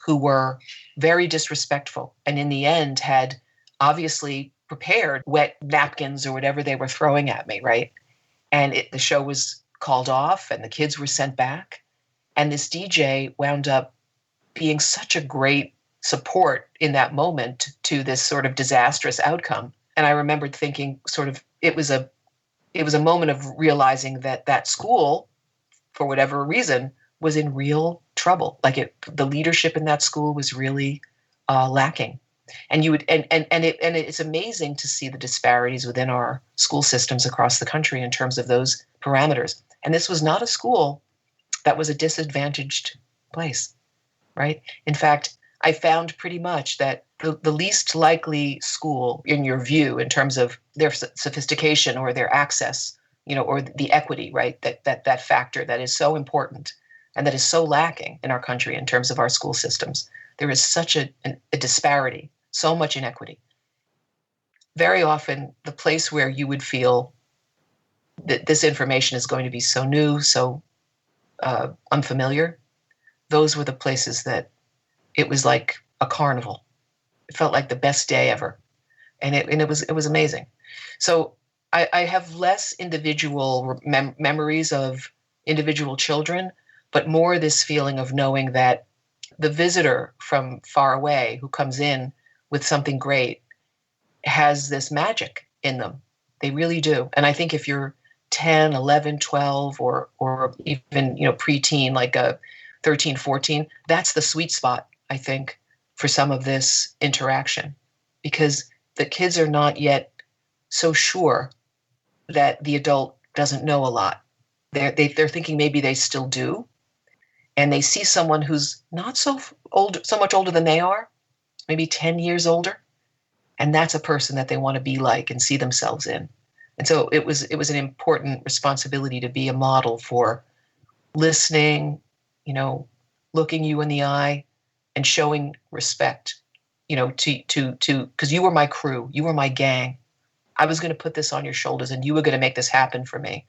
who were very disrespectful, and in the end had obviously prepared wet napkins or whatever they were throwing at me, right? And the show was called off and the kids were sent back. And this DJ wound up being such a great support in that moment to this sort of disastrous outcome. And I remembered thinking it was a moment of realizing that school, for whatever reason, was in real trouble. The leadership in that school was really lacking. And it's amazing to see the disparities within our school systems across the country in terms of those parameters. And this was not a school that was a disadvantaged place, right? In fact, I found pretty much that the least likely school, in your view, in terms of their sophistication or their access, or the equity, right? That factor that is so important and that is so lacking in our country in terms of our school systems. There is such a disparity, so much inequity. Very often, the place where you would feel that this information is going to be so new, so unfamiliar, those were the places that it was like a carnival. It felt like the best day ever, and it was amazing. So I have less individual memories of individual children, but more this feeling of knowing that the visitor from far away who comes in with something great has this magic in them. They really do. And I think if you're 10, 11, 12, or even, preteen, like a 13, 14, that's the sweet spot, I think, for some of this interaction, because the kids are not yet so sure that the adult doesn't know a lot. They're thinking maybe they still do. And they see someone who's not so much older than they are, maybe 10 years older. And that's a person that they want to be like and see themselves in. And so it was an important responsibility to be a model for listening, looking you in the eye and showing respect, because you were my crew, you were my gang. I was going to put this on your shoulders and you were going to make this happen for me.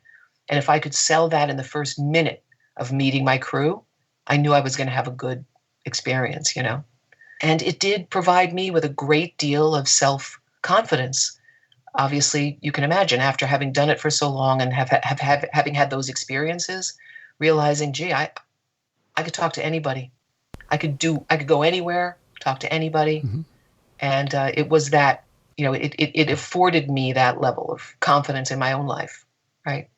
And if I could sell that in the first minute of meeting my crew, I knew I was going to have a good experience, And it did provide me with a great deal of self-confidence. Obviously, you can imagine, after having done it for so long and having had those experiences, realizing, gee, I could talk to anybody. I could go anywhere, talk to anybody. Mm-hmm. And it was that, it afforded me that level of confidence in my own life. Right.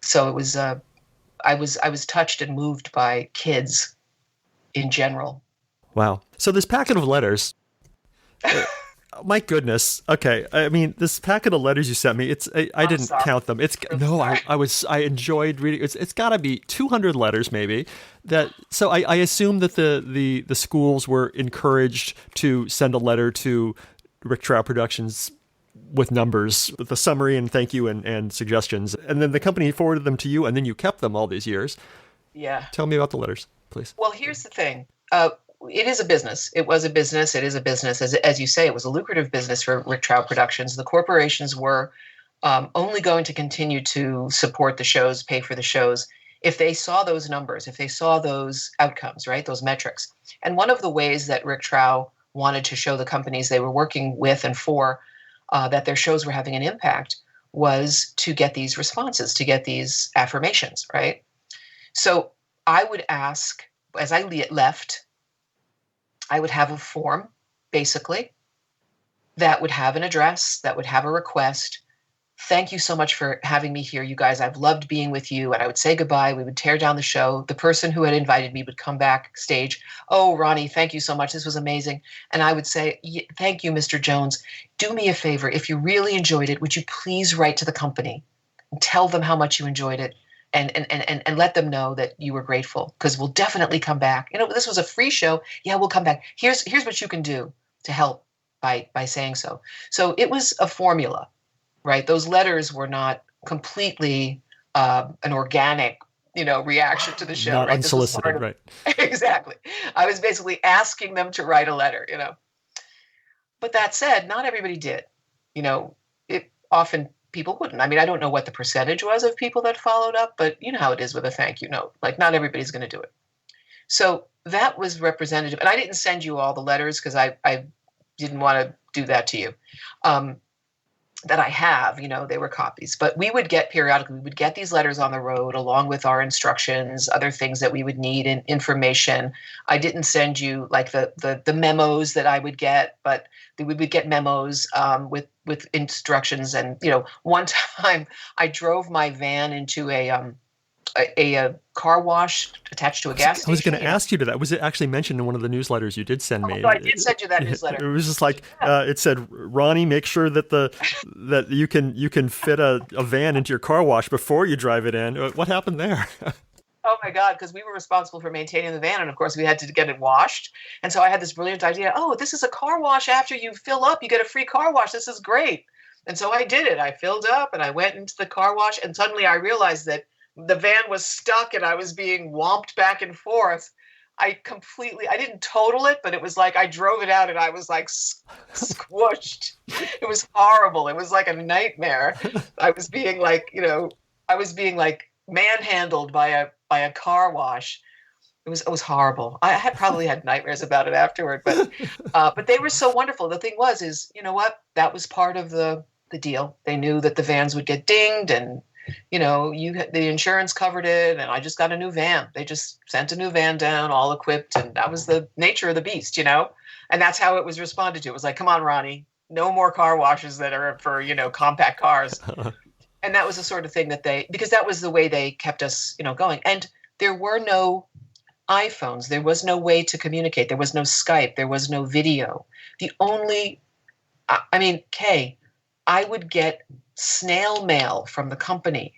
So it was, I was touched and moved by kids in general. Wow. So this packet of letters, my goodness. Okay. I mean, this packet of letters you sent me, I didn't count them. I enjoyed reading. It's gotta be 200 letters maybe so I assume that the schools were encouraged to send a letter to Rick Trow Productions with numbers, with a summary and thank you and suggestions. And then the company forwarded them to you and then you kept them all these years. Yeah. Tell me about the letters, please. Well, here's the thing. It is a business. It was a business. It is a business. As you say, it was a lucrative business for Rick Trow Productions. The corporations were only going to continue to support the shows, pay for the shows, if they saw those numbers, if they saw those outcomes, right, those metrics. And one of the ways that Rick Trow wanted to show the companies they were working with and for that their shows were having an impact was to get these responses, to get these affirmations, right? So I would ask, as I left, I would have a form, basically, that would have an address, that would have a request. Thank you so much for having me here, you guys. I've loved being with you. And I would say goodbye. We would tear down the show. The person who had invited me would come backstage. Oh, Ronnie, thank you so much. This was amazing. And I would say, thank you, Mr. Jones. Do me a favor. If you really enjoyed it, would you please write to the company and tell them how much you enjoyed it? And let them know that you were grateful, because we'll definitely come back. This was a free show. Yeah, we'll come back. Here's what you can do to help by saying so. So it was a formula, right? Those letters were not completely an organic, reaction to the show. Not right? unsolicited, right? Exactly. I was basically asking them to write a letter, But that said, not everybody did. It often people wouldn't. I mean, I don't know what the percentage was of people that followed up, but you know how it is with a thank you note. Like, not everybody's going to do it. So that was representative. And I didn't send you all the letters because I didn't want to do that to you. That I have, they were copies. But we would get periodically, we would get these letters on the road along with our instructions, other things that we would need in information. I didn't send you like the memos that I would get, but we would get memos with instructions. And, one time I drove my van into a car wash attached to a gas station. I was going to ask you to that. Was it actually mentioned in one of the newsletters you did send me? So I did send you that newsletter. It was just like, it said, Ronnie, make sure that you can fit a van into your car wash before you drive it in. What happened there? Oh my God, because we were responsible for maintaining the van. And of course we had to get it washed. And so I had this brilliant idea. Oh, this is a car wash. After you fill up, you get a free car wash. This is great. And so I did it. I filled up and I went into the car wash. And suddenly I realized that the van was stuck and I was being whomped back and forth. I didn't total it, but it was like I drove it out and I was like squished. It was horrible. It was like a nightmare. I was being manhandled by a car wash. It was horrible. I had probably had nightmares about it afterward, but they were so wonderful. The thing was, you know what? That was part of the deal. They knew that the vans would get dinged and the insurance covered it, and I just got a new van. They just sent a new van down, all equipped, and that was the nature of the beast, and that's how it was responded to. It was like, come on, Ronnie, no more car washes that are for, compact cars. And that was the sort of thing because that was the way they kept us, going. And there were no iPhones. There was no way to communicate. There was no Skype. There was no video. Kay, I would get snail mail from the company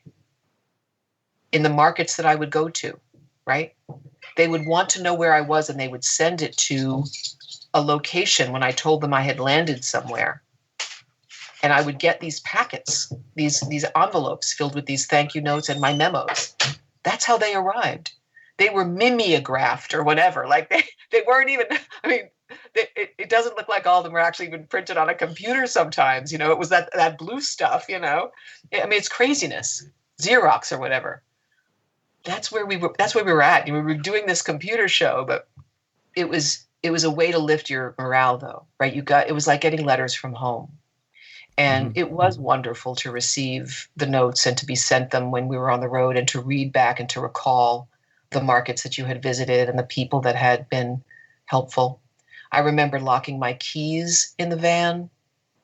in the markets that I would go to, right? They would want to know where I was and they would send it to a location when I told them I had landed somewhere. And I would get these packets, these envelopes filled with these thank you notes and my memos. That's how they arrived. They were mimeographed or whatever. Like they weren't even, it doesn't look like all of them were actually even printed on a computer sometimes. It was that blue stuff, it's craziness. Xerox or whatever. That's where we were at. We were doing this computer show, but it was a way to lift your morale though, right? It was like getting letters from home. And it was wonderful to receive the notes and to be sent them when we were on the road and to read back and to recall the markets that you had visited and the people that had been helpful. I remember locking my keys in the van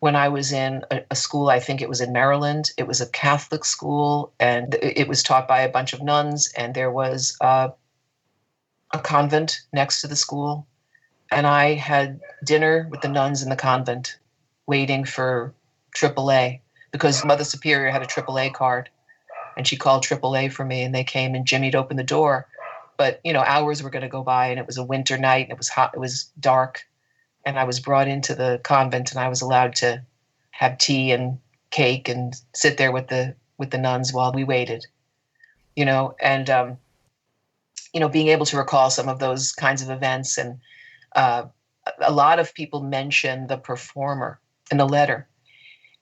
when I was in a school. I think it was in Maryland. It was a Catholic school, and it was taught by a bunch of nuns, and there was a convent next to the school. And I had dinner with the nuns in the convent, waiting for AAA, because Mother Superior had a AAA card, and she called AAA for me, and they came, and Jimmy'd open the door. But, hours were going to go by, and it was a winter night, and it was hot, it was dark, and I was brought into the convent, and I was allowed to have tea and cake and sit there with the nuns while we waited, and being able to recall some of those kinds of events. And a lot of people mention the performer in the letter,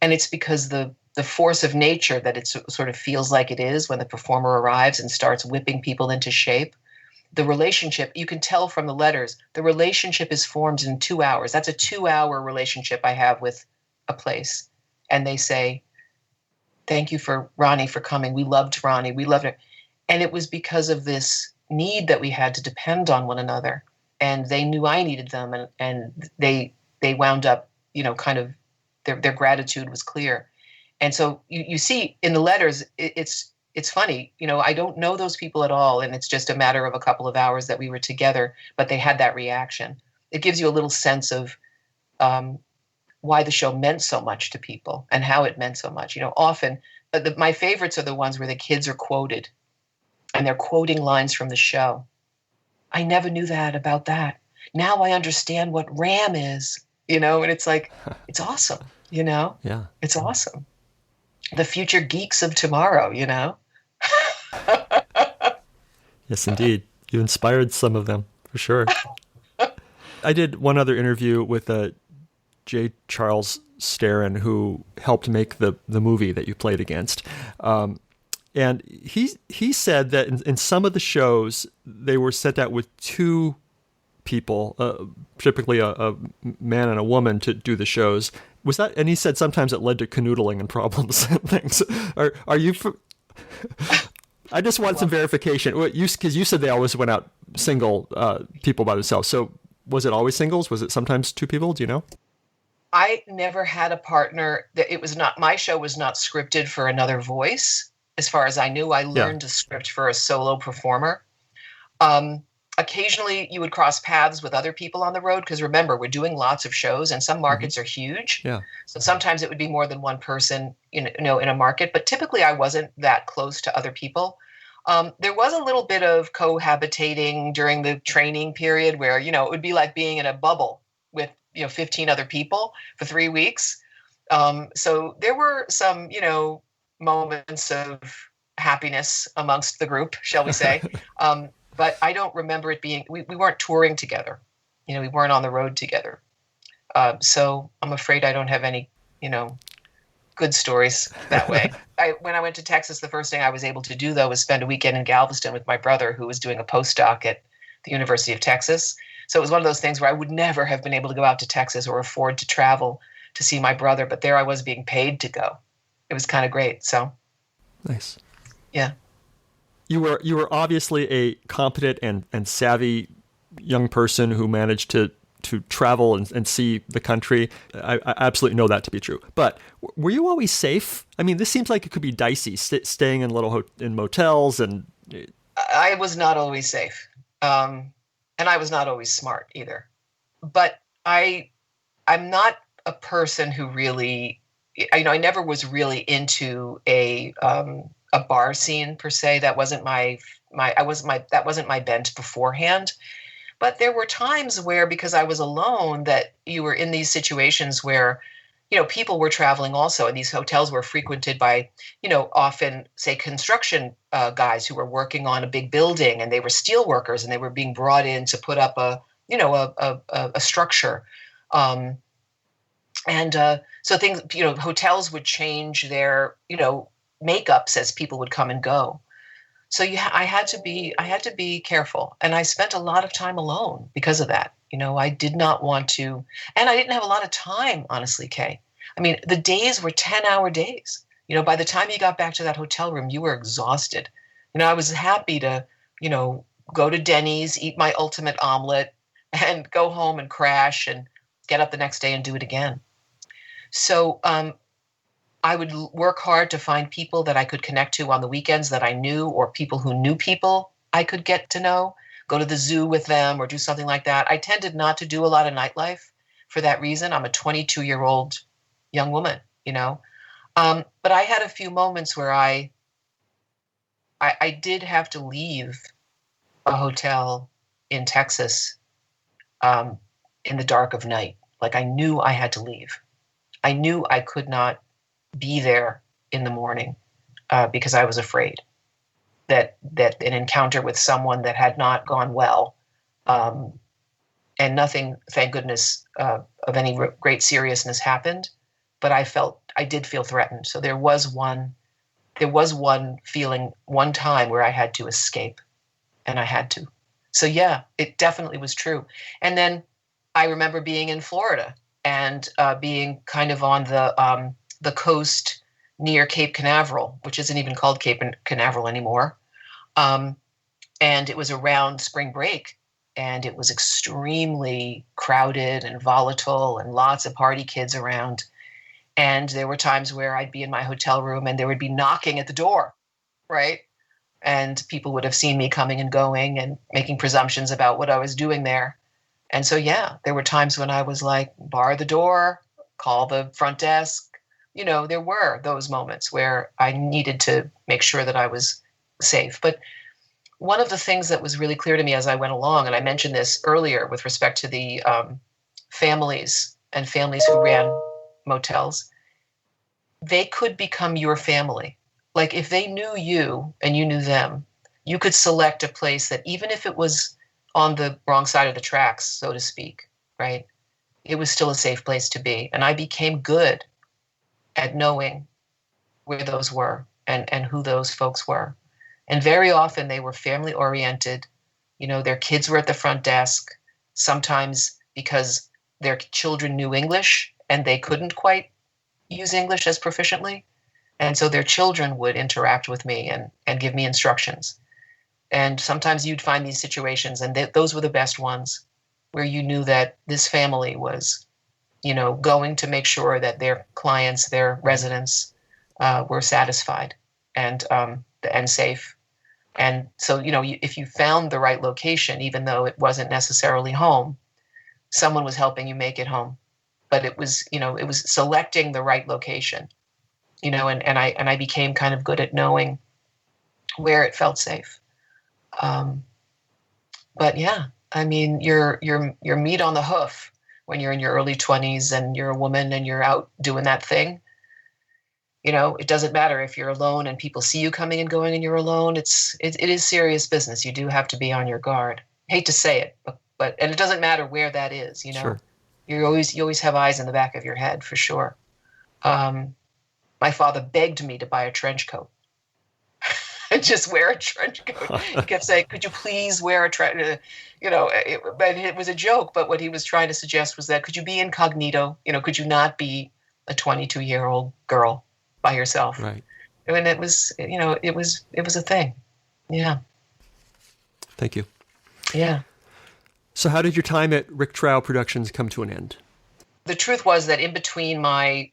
and it's because the force of nature that it sort of feels like it is when the performer arrives and starts whipping people into shape. The relationship, you can tell from the letters, the relationship is formed in 2 hours. That's a 2-hour relationship I have with a place. And they say, thank you for Ronnie for coming. We loved Ronnie. We loved her. And it was because of this need that we had to depend on one another. And they knew I needed them. And they wound up, kind of, their gratitude was clear. And so you see in the letters, it's funny, I don't know those people at all. And it's just a matter of a couple of hours that we were together, but they had that reaction. It gives you a little sense of why the show meant so much to people and how it meant so much. Often, my favorites are the ones where the kids are quoted and they're quoting lines from the show. I never knew that about that. Now I understand what RAM is, and it's like, it's awesome, Yeah. It's awesome. The future geeks of tomorrow, Yes, indeed. You inspired some of them, for sure. I did one other interview with J. Charles Starrin, who helped make the movie that you played against. And he said that in some of the shows, they were sent out with two people, typically a man and a woman, to do the shows. Was that? And he said sometimes it led to canoodling and problems and things. Are you? I just want some verification. Because you said they always went out single people by themselves. So was it always singles? Was it sometimes two people? Do you know? I never had a partner. It was not, my show was not scripted for another voice. As far as I knew, I learned a script for a solo performer. Occasionally you would cross paths with other people on the road, because remember, we're doing lots of shows and some markets are huge. Yeah. So sometimes it would be more than one person, in a market, but typically I wasn't that close to other people. There was a little bit of cohabitating during the training period where, it would be like being in a bubble with, 15 other people for 3 weeks. So there were some, moments of happiness amongst the group, shall we say. But I don't remember it being, we weren't touring together. We weren't on the road together. So I'm afraid I don't have any, good stories that way. When I went to Texas, the first thing I was able to do, though, was spend a weekend in Galveston with my brother, who was doing a postdoc at the University of Texas. So it was one of those things where I would never have been able to go out to Texas or afford to travel to see my brother. But there I was being paid to go. It was kind of great. So nice. Yeah. You were obviously a competent and savvy young person who managed to travel and see the country. I absolutely know that to be true. But were you always safe? I mean, this seems like it could be dicey, staying in in motels and. I was not always safe, and I was not always smart either. But I'm not a person who really, I never was really into a bar scene per se. That wasn't that wasn't my bent beforehand. But there were times where, because I was alone, that you were in these situations where, people were traveling also, and these hotels were frequented by, often, say, construction guys who were working on a big building, and they were steel workers, and they were being brought in to put up a structure. So things, hotels would change their, makeups as people would come and go. So I had to be careful, and I spent a lot of time alone because of that. I did not want to, and I didn't have a lot of time, honestly, Kay. I mean, the days were 10-hour days. By the time you got back to that hotel room, you were exhausted. I was happy to, go to Denny's, eat my ultimate omelet, and go home and crash and get up the next day and do it again. So I would work hard to find people that I could connect to on the weekends that I knew, or people who knew people I could get to know, go to the zoo with them or do something like that. I tended not to do a lot of nightlife for that reason. I'm a 22-year-old young woman, you know. But I had a few moments where I did have to leave a hotel in Texas in the dark of night. Like, I knew I had to leave. I knew I could not be there in the morning because I was afraid that an encounter with someone that had not gone well, and nothing, thank goodness, of any great seriousness happened, but I did feel threatened. So there was one feeling, one time where I had to escape, and I had to. So yeah, it definitely was true. And then I remember being in Florida and being kind of on the coast near Cape Canaveral, which isn't even called Cape Canaveral anymore. And it was around spring break, and it was extremely crowded and volatile and lots of party kids around. And there were times where I'd be in my hotel room and there would be knocking at the door, right? And people would have seen me coming and going and making presumptions about what I was doing there. And so, yeah, there were times when I was like, bar the door, call the front desk. You know, there were those moments where I needed to make sure that I was safe. But one of the things that was really clear to me as I went along, and I mentioned this earlier with respect to the families who ran motels, they could become your family. Like, if they knew you and you knew them, you could select a place that, even if it was on the wrong side of the tracks, so to speak, right? It was still a safe place to be. And I became good at knowing where those were and who those folks were. And very often they were family oriented. You know, their kids were at the front desk, sometimes because their children knew English and they couldn't quite use English as proficiently. And so their children would interact with me and give me instructions. And sometimes you'd find these situations, and those were the best ones, where you knew that this family was, you know, going to make sure that their clients, their residents, were satisfied and safe. And so, you know, if you found the right location, even though it wasn't necessarily home, someone was helping you make it home. But it was, you know, it was selecting the right location, you know, and I became kind of good at knowing where it felt safe. But yeah, I mean, you're meat on the hoof when you're in your early 20s and you're a woman and you're out doing that thing. You know, it doesn't matter if you're alone and people see you coming and going and you're alone. It is serious business. You do have to be on your guard. I hate to say it, but and it doesn't matter where that is. You know, Sure. you always have eyes in the back of your head for sure. My father begged me to buy a trench coat. Just wear a trench coat. He kept saying, "Could you please wear a trench?" You know, it was a joke, but what he was trying to suggest was that, could you be incognito? You know, could you not be a 22-year-old girl by yourself? Right. And it was, you know, it was a thing. Yeah. Thank you. Yeah. So how did your time at Rick Trow Productions come to an end? The truth was that in between my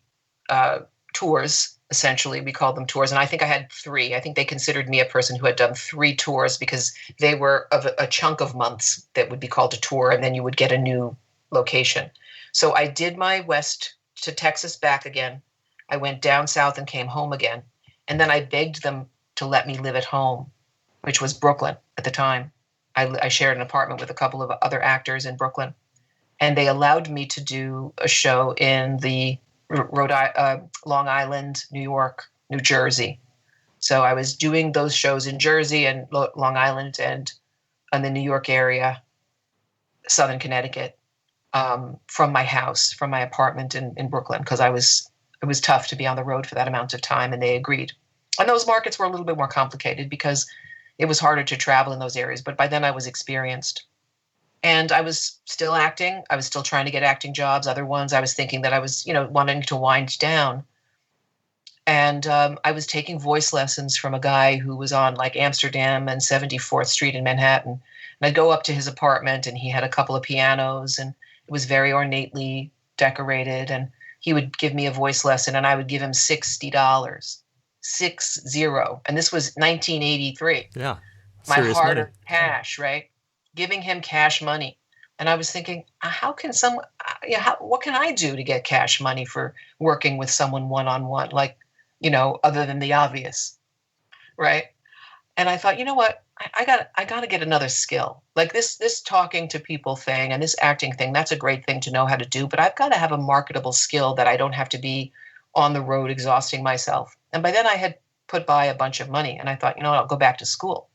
tours, essentially, we called them tours, and I think I had 3. I think they considered me a person who had done 3 tours because they were of a chunk of months that would be called a tour, and then you would get a new location. So I did my west to Texas back again. I went down south and came home again. And then I begged them to let me live at home, which was Brooklyn at the time. I shared an apartment with a couple of other actors in Brooklyn. And they allowed me to do a show in the Long Island, New York, New Jersey. So I was doing those shows in Jersey and Long Island and the New York area, Southern Connecticut, from my house, from my apartment in Brooklyn, because it was tough to be on the road for that amount of time, and they agreed. And those markets were a little bit more complicated because it was harder to travel in those areas. But by then I was experienced. And I was still acting. I was still trying to get acting jobs, other ones. I was thinking that I was, you know, wanting to wind down. And I was taking voice lessons from a guy who was on like Amsterdam and 74th Street in Manhattan. And I'd go up to his apartment, and he had a couple of pianos, and it was very ornately decorated. And he would give me a voice lesson, and I would give him $60, 60. And this was 1983. Yeah. My Serious money. hard-earned cash, right? Giving him cash money. And I was thinking, how can someone, what can I do to get cash money for working with someone one-on-one? Like, other than the obvious, right? And I thought, you know what? I got to get another skill. Like this talking to people thing and this acting thing, that's a great thing to know how to do, but I've got to have a marketable skill that I don't have to be on the road exhausting myself. And by then I had put by a bunch of money, and I thought, I'll go back to school.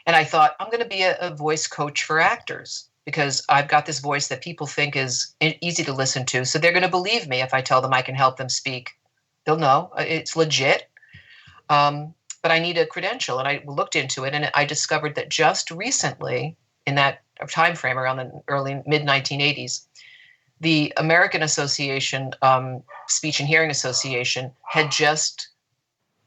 And I thought, I'm going to be a voice coach for actors, because I've got this voice that people think is easy to listen to. So they're going to believe me if I tell them I can help them speak. They'll know it's legit. But I need a credential. And I looked into it, and I discovered that just recently, in that time frame around the early mid-1980s, the American Association, Speech and Hearing Association, had just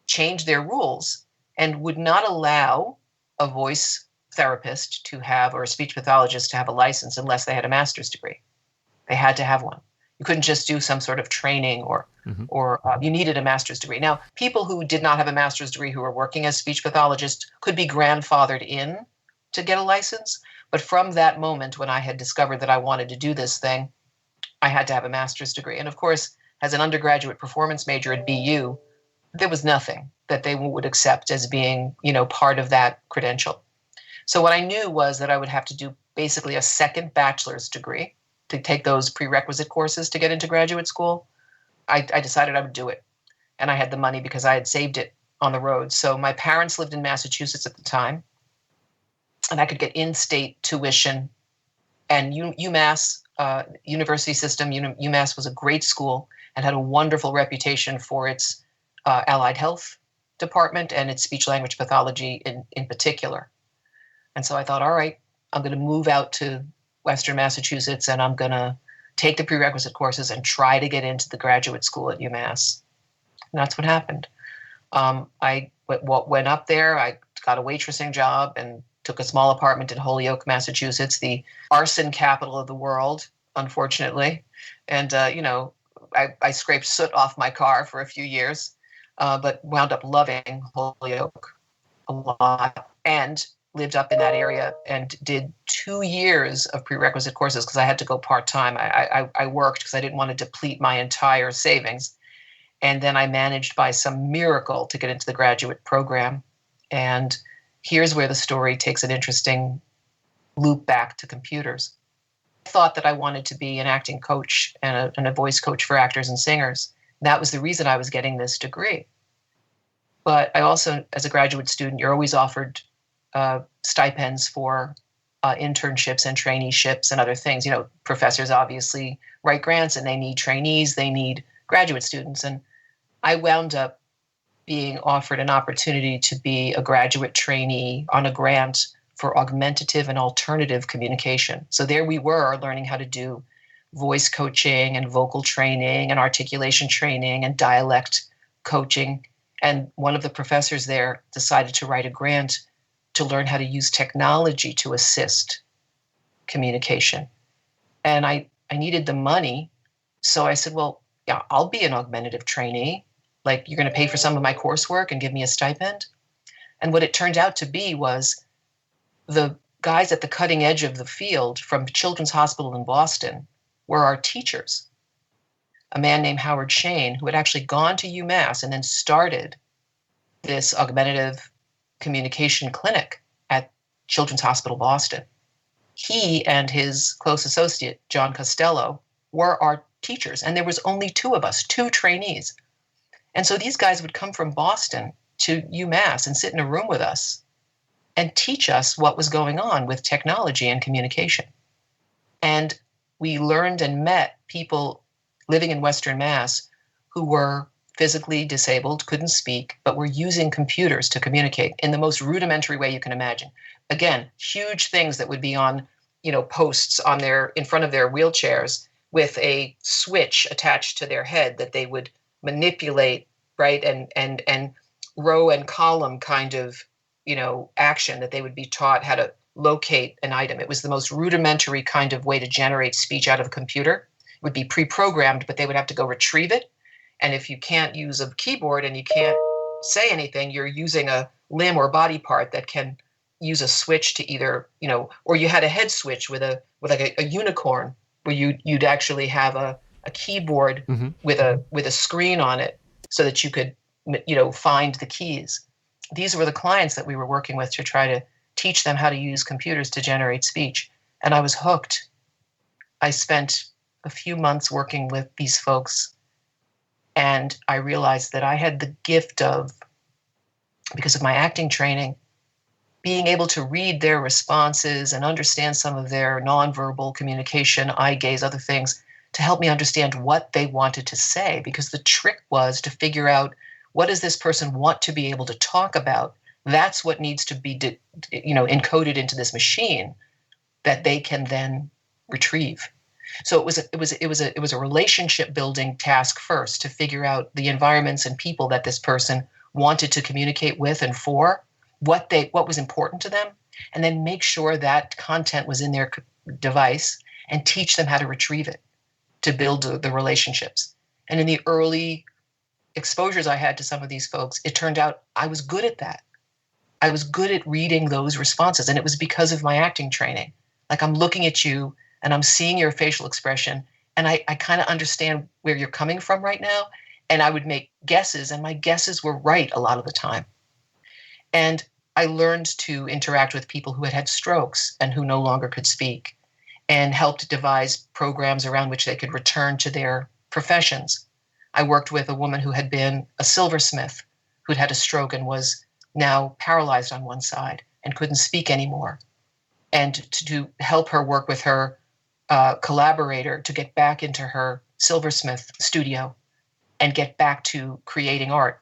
changed their rules and would not allow a voice therapist to have, or a speech pathologist to have a license unless they had a master's degree. They had to have one. You couldn't just do some sort of training or you needed a master's degree. Now, people who did not have a master's degree who were working as speech pathologists could be grandfathered in to get a license. But from that moment when I had discovered that I wanted to do this thing, I had to have a master's degree. And of course, as an undergraduate performance major at BU, there was nothing that they would accept as being, part of that credential. So what I knew was that I would have to do basically a second bachelor's degree to take those prerequisite courses to get into graduate school. I decided I would do it. And I had the money because I had saved it on the road. So my parents lived in Massachusetts at the time, and I could get in-state tuition. And UMass, university system, UMass was a great school and had a wonderful reputation for its allied health department and its speech language pathology in particular. And so I thought, all right, I'm going to move out to Western Massachusetts, and I'm going to take the prerequisite courses and try to get into the graduate school at UMass. And that's what happened. I went up there, I got a waitressing job and took a small apartment in Holyoke, Massachusetts, the arson capital of the world, unfortunately. And, I scraped soot off my car for a few years, but wound up loving Holyoke a lot and lived up in that area and did 2 years of prerequisite courses because I had to go part-time. I worked because I didn't want to deplete my entire savings. And then I managed by some miracle to get into the graduate program. And here's where the story takes an interesting loop back to computers. I thought that I wanted to be an acting coach and a voice coach for actors and singers. That was the reason I was getting this degree. But I also, as a graduate student, you're always offered stipends for internships and traineeships and other things. Professors obviously write grants, and they need trainees, they need graduate students. And I wound up being offered an opportunity to be a graduate trainee on a grant for augmentative and alternative communication. So there we were learning how to do voice coaching and vocal training and articulation training and dialect coaching. And one of the professors there decided to write a grant to learn how to use technology to assist communication. And I needed the money. So I said, well, yeah, I'll be an augmentative trainee. Like, you're going to pay for some of my coursework and give me a stipend? And what it turned out to be was the guys at the cutting edge of the field from Children's Hospital in Boston were our teachers. A man named Howard Shane, who had actually gone to UMass and then started this augmentative communication clinic at Children's Hospital Boston. He and his close associate, John Costello, were our teachers. And there was only two of us, two trainees. And so these guys would come from Boston to UMass and sit in a room with us and teach us what was going on with technology and communication. And we learned and met people living in Western Mass who were physically disabled, couldn't speak, but were using computers to communicate in the most rudimentary way you can imagine. Again, huge things that would be on, posts on in front of their wheelchairs with a switch attached to their head that they would manipulate, right? And row and column kind of, action that they would be taught how to locate an item. It was the most rudimentary kind of way to generate speech out of a computer. It would be pre-programmed, but they would have to go retrieve it. And if you can't use a keyboard and you can't say anything, you're using a limb or body part that can use a switch to either, or you had a head switch with like a unicorn where you'd actually have a keyboard with a screen on it so that you could, find the keys. These were the clients that we were working with to try to teach them how to use computers to generate speech. And I was hooked. I spent a few months working with these folks, and I realized that I had the gift of, because of my acting training, being able to read their responses and understand some of their nonverbal communication, eye gaze, other things, to help me understand what they wanted to say. Because the trick was to figure out, what does this person want to be able to talk about? That's what needs to be, encoded into this machine that they can then retrieve. So it was a relationship building task first, to figure out the environments and people that this person wanted to communicate with and for, what was important to them, and then make sure that content was in their device and teach them how to retrieve it to build the relationships. And in the early exposures I had to some of these folks, it turned out I was good at that. I was good at reading those responses, and it was because of my acting training. Like, I'm looking at you and I'm seeing your facial expression, and I kind of understand where you're coming from right now. And I would make guesses, and my guesses were right a lot of the time. And I learned to interact with people who had had strokes and who no longer could speak, and helped devise programs around which they could return to their professions. I worked with a woman who had been a silversmith, who'd had a stroke and was now paralyzed on one side and couldn't speak anymore. And to help her work with her collaborator to get back into her silversmith studio and get back to creating art.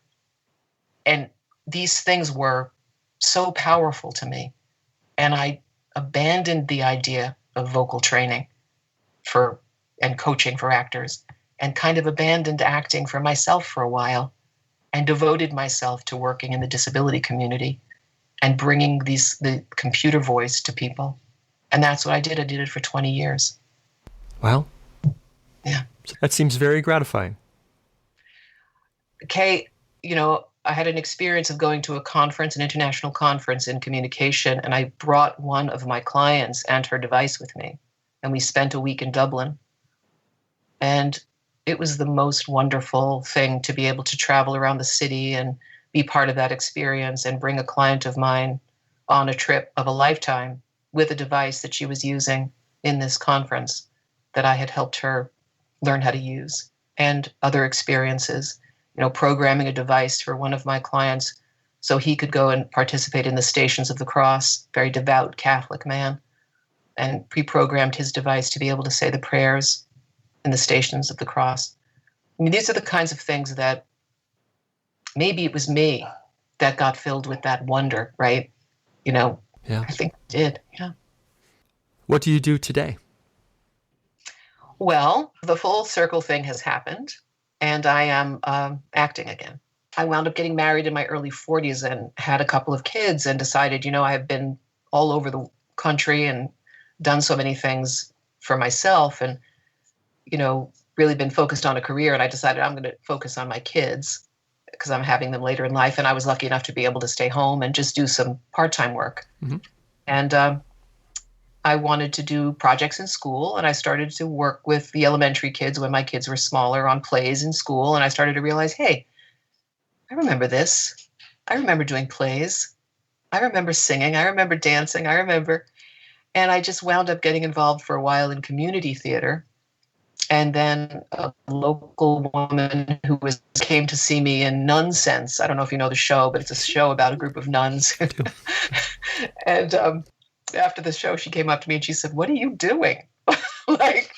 And these things were so powerful to me. And I abandoned the idea of vocal training and coaching for actors, and kind of abandoned acting for myself for a while, and devoted myself to working in the disability community and bringing the computer voice to people. And that's what I did. I did it for 20 years. Wow. Yeah. That seems very gratifying. Kay, I had an experience of going to a conference, an international conference in communication, and I brought one of my clients and her device with me. And we spent a week in Dublin. And it was the most wonderful thing to be able to travel around the city and be part of that experience and bring a client of mine on a trip of a lifetime with a device that she was using in this conference that I had helped her learn how to use, and other experiences, programming a device for one of my clients so he could go and participate in the Stations of the Cross, very devout Catholic man, and pre-programmed his device to be able to say the prayers in the Stations of the Cross. I mean, these are the kinds of things that maybe it was me that got filled with that wonder, right? Yeah. I think it did, yeah. What do you do today? Well, the full circle thing has happened, and I am acting again. I wound up getting married in my early 40s and had a couple of kids, and decided, I have been all over the country and done so many things for myself, and, really been focused on a career. And I decided I'm going to focus on my kids because I'm having them later in life. And I was lucky enough to be able to stay home and just do some part-time work. Mm-hmm. And I wanted to do projects in school, and I started to work with the elementary kids when my kids were smaller on plays in school. And I started to realize, hey, I remember this. I remember doing plays. I remember singing. I remember dancing. And I just wound up getting involved for a while in community theater. And then a local woman who came to see me in Nonsense. I don't know if you know the show, but it's a show about a group of nuns. And after the show, she came up to me and she said, "What are you doing? Like,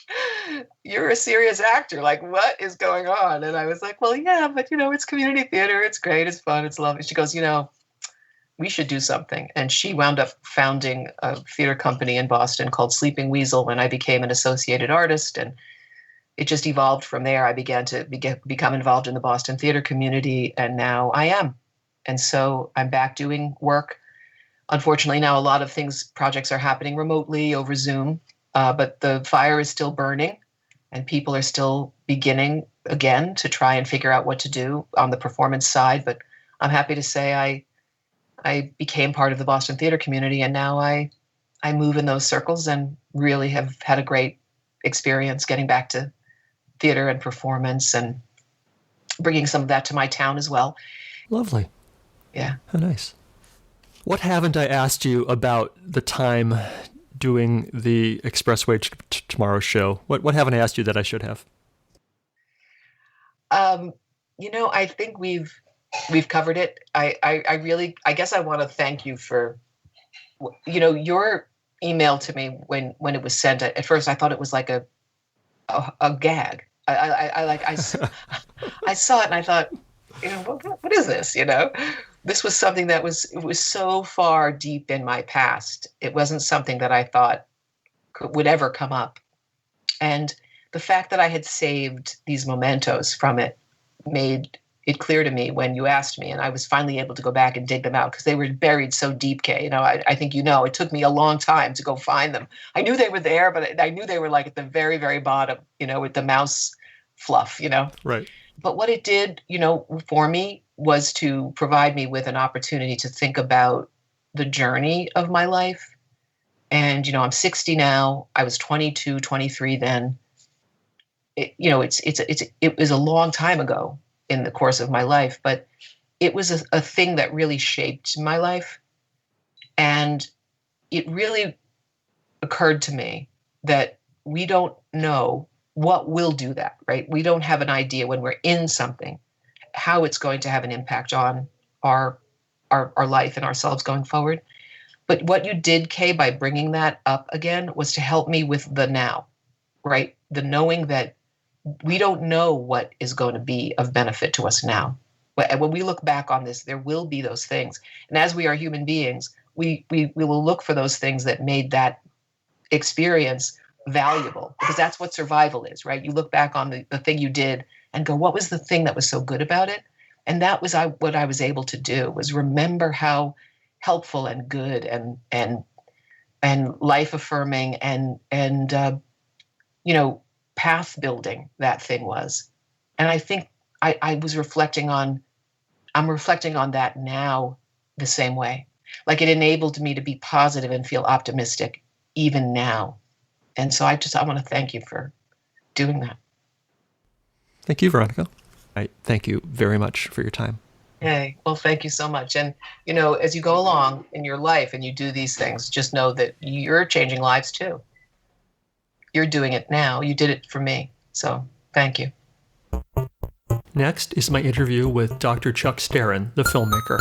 you're a serious actor. Like, what is going on?" And I was like, "Well, yeah, but it's community theater. It's great. It's fun. It's lovely." She goes, "We should do something." And she wound up founding a theater company in Boston called Sleeping Weasel, and I became an associated artist. And it just evolved from there. I began to become involved in the Boston theater community, and now I am. And so I'm back doing work. Unfortunately, now a lot of projects are happening remotely over Zoom, but the fire is still burning, and people are still beginning again to try and figure out what to do on the performance side. But I'm happy to say I became part of the Boston theater community, and now I move in those circles and really have had a great experience getting back to theater and performance and bringing some of that to my town as well. Lovely. Yeah. How nice. What haven't I asked you about the time doing the Expressway Tomorrow show? What haven't I asked you that I should have? I think we've covered it. I guess I want to thank you for, your email to me when it was sent. At first, I thought it was like a gag. I saw it and I thought, what is this? This was something that was so far deep in my past. It wasn't something that I thought would ever come up. And the fact that I had saved these mementos from it made it clear to me when you asked me, and I was finally able to go back and dig them out because they were buried so deep, Kay. I think it took me a long time to go find them. I knew they were there, but I knew they were like at the very, very bottom, with the mouse fluff, Right. But what it did, for me was to provide me with an opportunity to think about the journey of my life. And, I'm 60 now. I was 22, 23 then. It was a long time ago in the course of my life, but it was a thing that really shaped my life. And it really occurred to me that we don't know what will do that, right? We don't have an idea when we're in something, how it's going to have an impact on our life and ourselves going forward. But what you did, Kay, by bringing that up again was to help me with the now, right? The knowing that we don't know what is going to be of benefit to us now. When we look back on this, there will be those things. And as we are human beings, we will look for those things that made that experience valuable, because that's what survival is, right? You look back on the thing you did and go, what was the thing that was so good about it? And that was what I was able to do, was remember how helpful and good and life affirming and path building that thing was. And I think I'm reflecting on that now the same way. Like, it enabled me to be positive and feel optimistic even now. And so I want to thank you for doing that. Thank you, Veronica. I thank you very much for your time. Hey, well, thank you so much. And, as you go along in your life and you do these things, just know that you're changing lives too. You're doing it now. You did it for me. So thank you. Next is my interview with Dr. Chuck Starron, the filmmaker.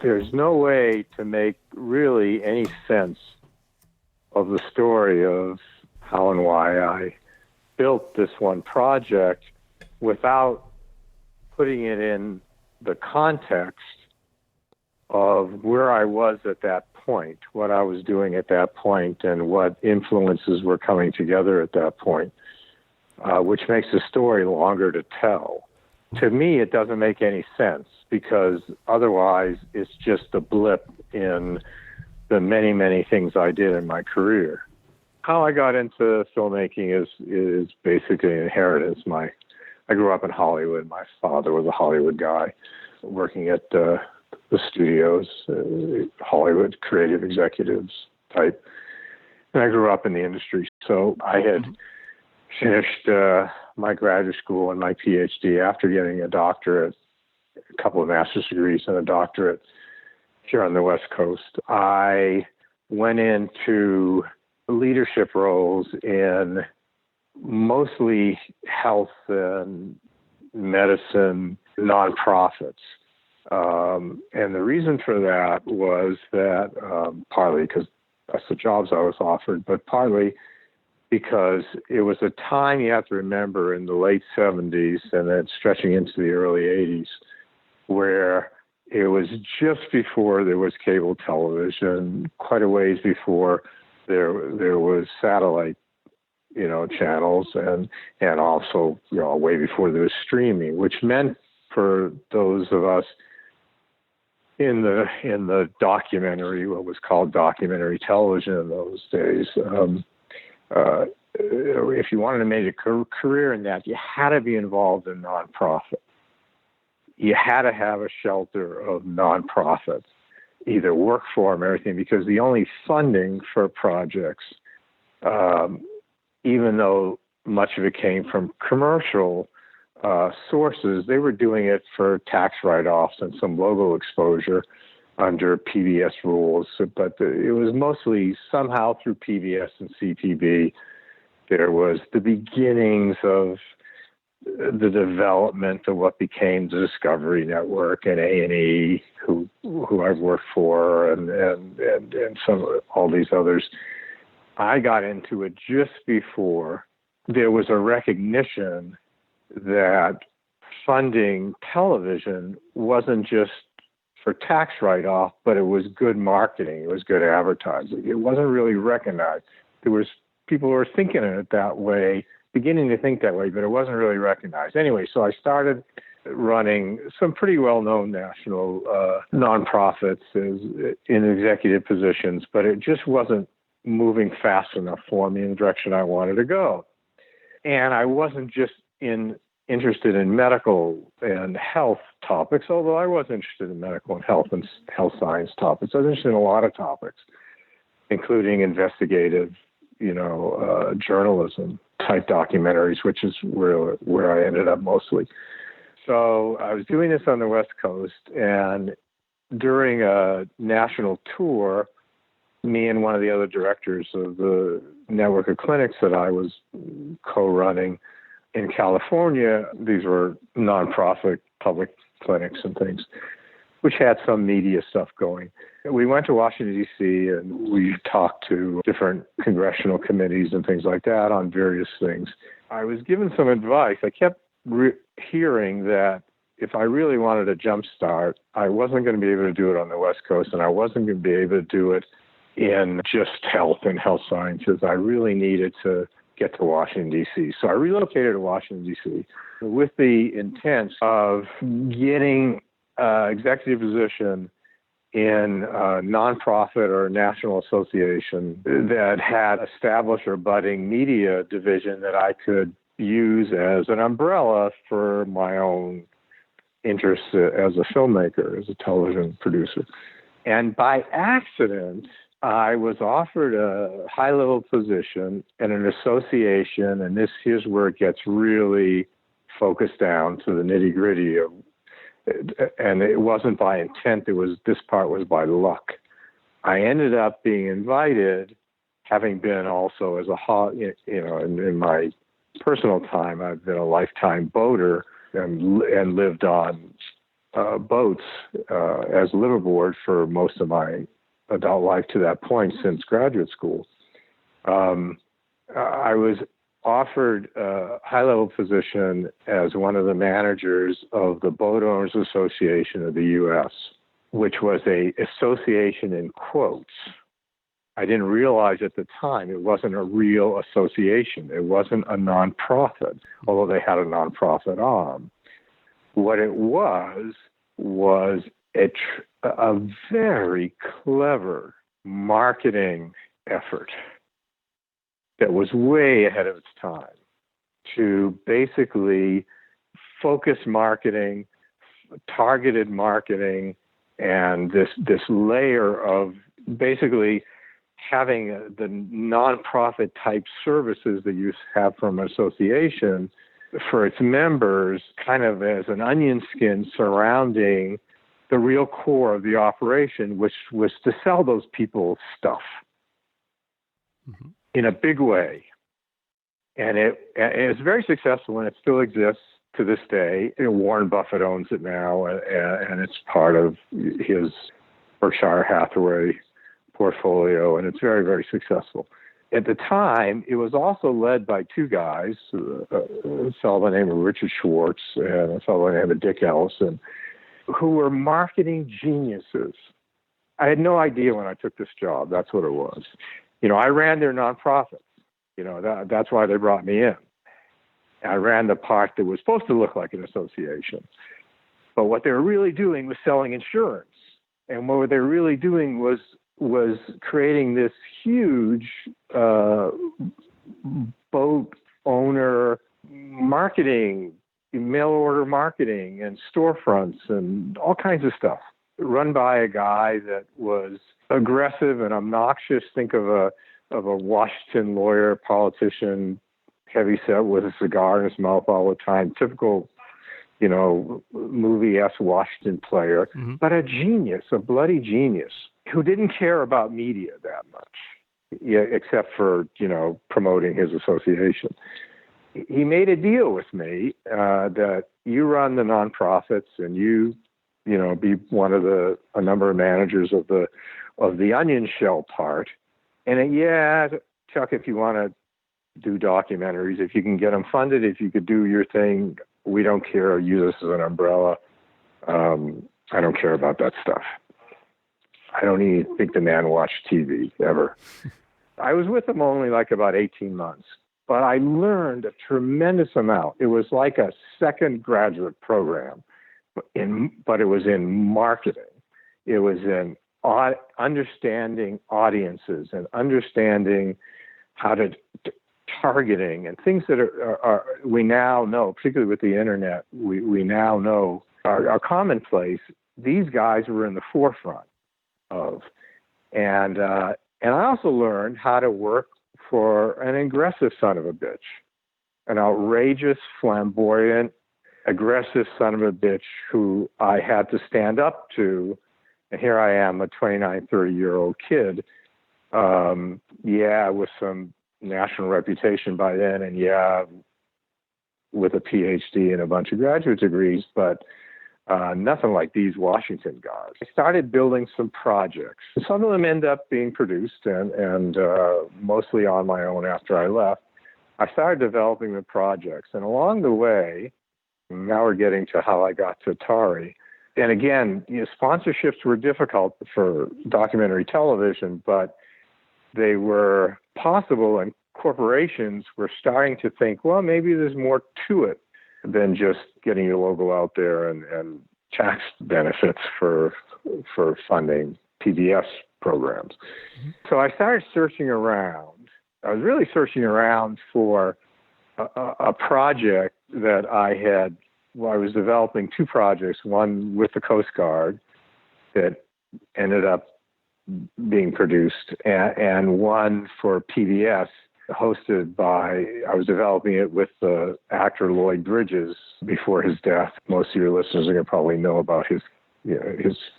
There's no way to make really any sense of the story of how and why I built this one project without putting it in the context of where I was at that point, what I was doing at that point, and what influences were coming together at that point, which makes the story longer to tell. To me, it doesn't make any sense, because otherwise it's just a blip in the many, many things I did in my career. How I got into filmmaking is basically an inheritance. I grew up in Hollywood. My father was a Hollywood guy working at the studios, Hollywood creative executives type. And I grew up in the industry. So I had finished my graduate school and my PhD after getting a doctorate, a couple of master's degrees and a doctorate here on the West Coast. I went into leadership roles in mostly health and medicine nonprofits. And the reason for that was that partly because that's the jobs I was offered, but partly because it was a time, you have to remember, in the late 70s and then stretching into the early 80s, where it was just before there was cable television, quite a ways before there was satellite channels, and also, way before there was streaming, which meant for those of us in the documentary, what was called documentary television in those days, if you wanted to make a career in that, you had to be involved in nonprofit. You had to have a shelter of nonprofits, either work for them or everything, because the only funding for projects, even though much of it came from commercial sources, they were doing it for tax write-offs and some logo exposure under PBS rules. But it was mostly somehow through PBS and CTV. There was the beginnings of the development of what became the Discovery Network and A&E, who I've worked for, and all these others. I got into it just before there was a recognition that funding television wasn't just for tax write-off, but it was good marketing. It was good advertising. It wasn't really recognized. There was people who were thinking of it that way, beginning to think that way, but it wasn't really recognized. Anyway, so I started running some pretty well-known national nonprofits in executive positions, but it just wasn't moving fast enough for me in the direction I wanted to go. And I wasn't just interested in medical and health topics, although I was interested in medical and health science topics. I was interested in a lot of topics, including investigative, journalism type documentaries, which is where I ended up mostly. So I was doing this on the West Coast, and during a national tour, me and one of the other directors of the network of clinics that I was co-running in California, these were nonprofit public clinics and things, which had some media stuff going. We went to Washington, D.C., and we talked to different congressional committees and things like that on various things. I was given some advice. I kept hearing that if I really wanted a jump start, I wasn't going to be able to do it on the West Coast, and I wasn't going to be able to do it in just health and health sciences. I really needed to get to Washington, D.C. So I relocated to Washington, D.C. with the intent of getting executive position in a nonprofit or national association that had established or budding media division that I could use as an umbrella for my own interests as a filmmaker, as a television producer. And by accident, I was offered a high-level position in an association, and here's where it gets really focused down to the nitty-gritty of. And it wasn't by intent. This part was by luck. I ended up being invited, having been also as in my personal time, I've been a lifetime boater and lived on boats as liveaboard for most of my adult life to that point since graduate school. I was offered a high-level position as one of the managers of the Boat Owners Association of the U.S., which was a association in quotes. I didn't realize at the time it wasn't a real association. It wasn't a nonprofit, although they had a nonprofit arm. What it was a very clever marketing effort that was way ahead of its time to basically focus marketing, targeted marketing, and this layer of basically having the nonprofit type services that you have from an association for its members kind of as an onion skin surrounding the real core of the operation, which was to sell those people stuff. Mm-hmm. In a big way. And it's very successful, and it still exists to this day. Warren Buffett owns it now, and it's part of his Berkshire Hathaway portfolio, and it's very, very successful. At the time, it was also led by two guys, a fellow by the name of Richard Schwartz and a fellow by the name of Dick Ellison, who were marketing geniuses. I had no idea when I took this job. That's what it was. I ran their nonprofit. That's why they brought me in. I ran the part that was supposed to look like an association. But what they were really doing was selling insurance. And what they were really doing was creating this huge boat owner marketing, mail order marketing, and storefronts and all kinds of stuff, run by a guy that was aggressive and obnoxious. Think of a Washington lawyer, politician, heavy set with a cigar in his mouth all the time, typical, movie-esque Washington player, but a genius, a bloody genius, who didn't care about media that much, except for, promoting his association. He made a deal with me that you run the nonprofits and you be one of a number of managers of the onion shell part. And Chuck, if you want to do documentaries, if you can get them funded, if you could do your thing, we don't care. Use us as an umbrella. I don't care about that stuff. I don't even think the man watched TV ever. I was with him only like about 18 months, but I learned a tremendous amount. It was like a second graduate program, but it was in marketing. It was in understanding audiences and understanding how to targeting and things that are we now know, particularly with the internet, we now know are commonplace. These guys were in the forefront of, and I also learned how to work for an aggressive son of a bitch, an outrageous, flamboyant, aggressive son of a bitch who I had to stand up to. And here I am, a 29, 30-year-old kid, with some national reputation by then, and with a PhD and a bunch of graduate degrees, but nothing like these Washington guys. I started building some projects. Some of them end up being produced and mostly on my own after I left. I started developing the projects, and along the way, now we're getting to how I got to Atari. And again, sponsorships were difficult for documentary television, but they were possible, and corporations were starting to think, well, maybe there's more to it than just getting your logo out there and tax benefits for funding PBS programs. So I started searching around. I was really searching around for a project that I was developing two projects, one with the Coast Guard that ended up being produced, and one for PBS I was developing it with the actor Lloyd Bridges before his death. Most of your listeners are going to probably know about his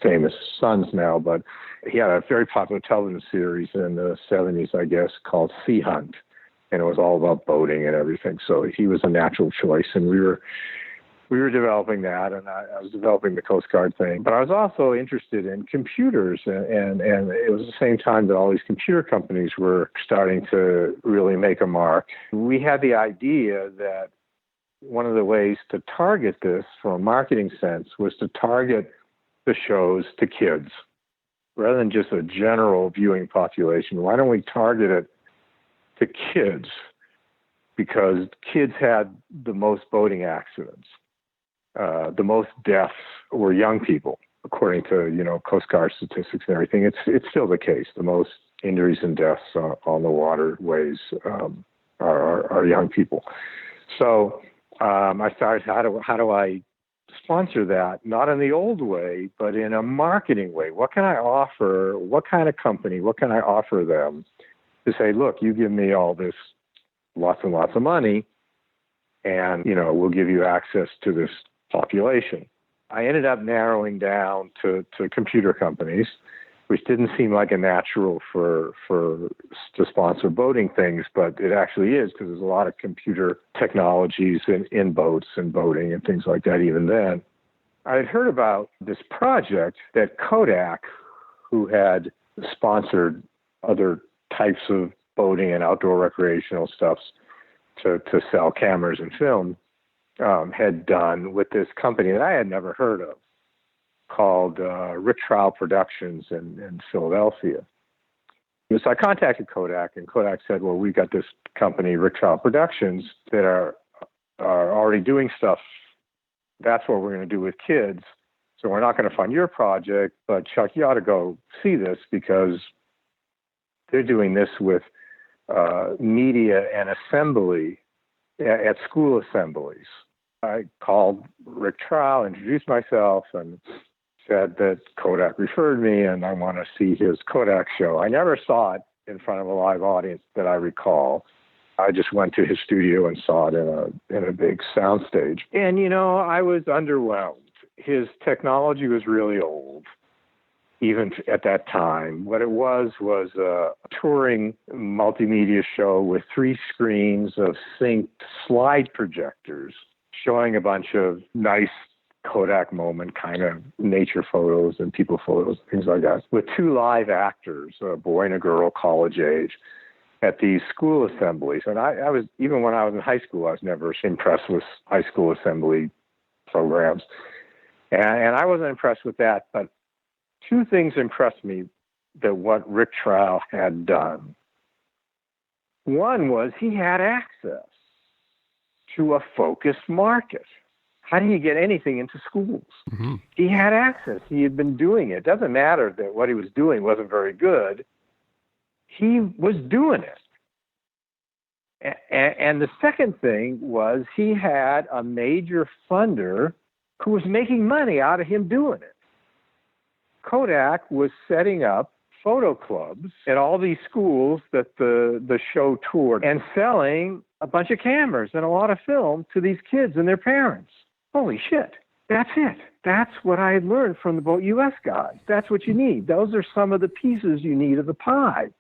famous sons now, but he had a very popular television series in the 70s, I guess, called Sea Hunt, and it was all about boating and everything. So he was a natural choice, and we were developing that, and I was developing the Coast Guard thing. But I was also interested in computers, and it was the same time that all these computer companies were starting to really make a mark. We had the idea that one of the ways to target this from a marketing sense was to target the shows to kids. Rather than just a general viewing population, why don't we target it to kids? Because kids had the most boating accidents. The most deaths were young people, according to Coast Guard statistics and everything. It's still the case. The most injuries and deaths on the waterways are young people. So I started, how do I sponsor that? Not in the old way, but in a marketing way. What can I offer? What kind of company? What can I offer them to say, look, you give me all this, lots and lots of money, and we'll give you access to this population. I ended up narrowing down to computer companies, which didn't seem like a natural to sponsor boating things, but it actually is, because there's a lot of computer technologies in boats and boating and things like that even then. I had heard about this project that Kodak, who had sponsored other types of boating and outdoor recreational stuff to sell cameras and film, had done with this company that I had never heard of, called Rick Trow Productions in Philadelphia. So I contacted Kodak, and Kodak said, well, we've got this company, Rick Child Productions, that are already doing stuff. That's what we're going to do with kids. So we're not going to fund your project, but Chuck, you ought to go see this because they're doing this with media and assembly at school assemblies. I called Rick Child, introduced myself, and said that Kodak referred me, and I want to see his Kodak show. I never saw it in front of a live audience that I recall. I just went to his studio and saw it in a big soundstage. And, I was underwhelmed. His technology was really old, even at that time. What it was a touring multimedia show with 3 screens of synced slide projectors showing a bunch of nice Kodak moment kind of nature photos and people photos, things like that, with 2 live actors, a boy and a girl, college age, at these school assemblies. And I was, even when I was in high school, I was never impressed with high school assembly programs. And I wasn't impressed with that, but 2 things impressed me that what Rick Child had done. One was he had access to a focused market. How do you get anything into schools? Mm-hmm. He had access. He had been doing it. It doesn't matter that what he was doing wasn't very good. He was doing it. And the second thing was he had a major funder who was making money out of him doing it. Kodak was setting up photo clubs at all these schools that the show toured and selling a bunch of cameras and a lot of film to these kids and their parents. Holy shit. That's it. That's what I had learned from the Boat US guys. That's what you need. Those are some of the pieces you need of the pie.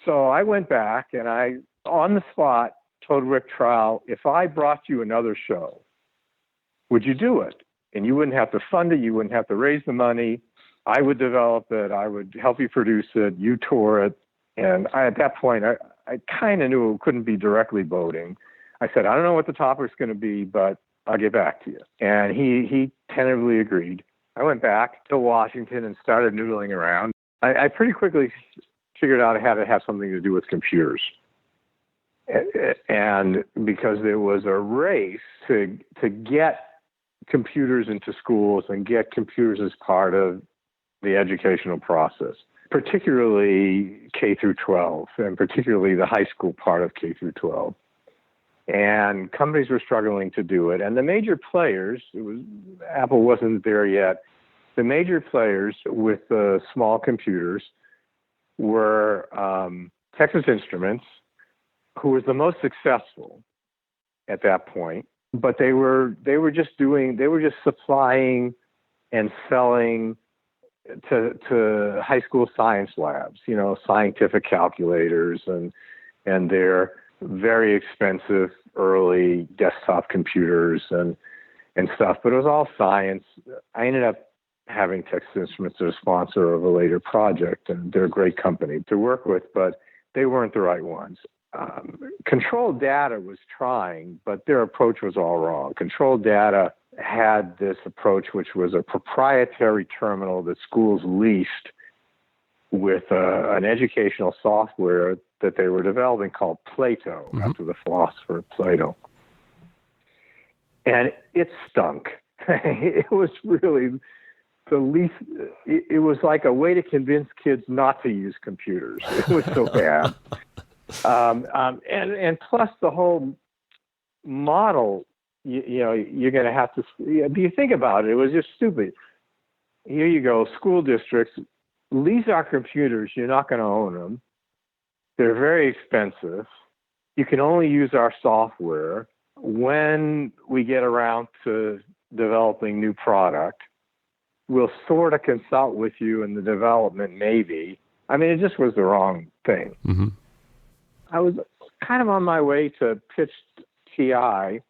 So I went back and I, on the spot, told Rick Child, if I brought you another show, would you do it? And you wouldn't have to fund it. You wouldn't have to raise the money. I would develop it. I would help you produce it. You tour it. And at that point, I kind of knew it couldn't be directly boating. I said, I don't know what the topic's going to be, but I'll get back to you. And he tentatively agreed. I went back to Washington and started noodling around. I pretty quickly figured out it had to have something to do with computers. And because there was a race to get computers into schools and get computers as part of the educational process, particularly K through 12, and particularly the high school part of K through 12. And companies were struggling to do it. And the major players, Apple wasn't there yet, the major players with small computers were Texas Instruments, who was the most successful at that point. But they were just supplying and selling to high school science labs, scientific calculators and their very expensive early desktop computers and stuff. But it was all science. I ended up having Texas Instruments as a sponsor of a later project, and they're a great company to work with, but they weren't the right ones. Control Data was trying, but their approach was all wrong. Control Data had this approach, which was a proprietary terminal that schools leased with an educational software that they were developing called Plato, after the philosopher Plato. And it stunk. It was really the least, it was like a way to convince kids not to use computers. It was so bad. And plus the whole model, you're going to have to, do you think about it? It was just stupid. Here you go, school districts, lease our computers. You're not going to own them. They're very expensive. You can only use our software. When we get around to developing new product, we'll sort of consult with you in the development, maybe. I mean, it just was the wrong thing. Mm-hmm. I was kind of on my way to pitch TI,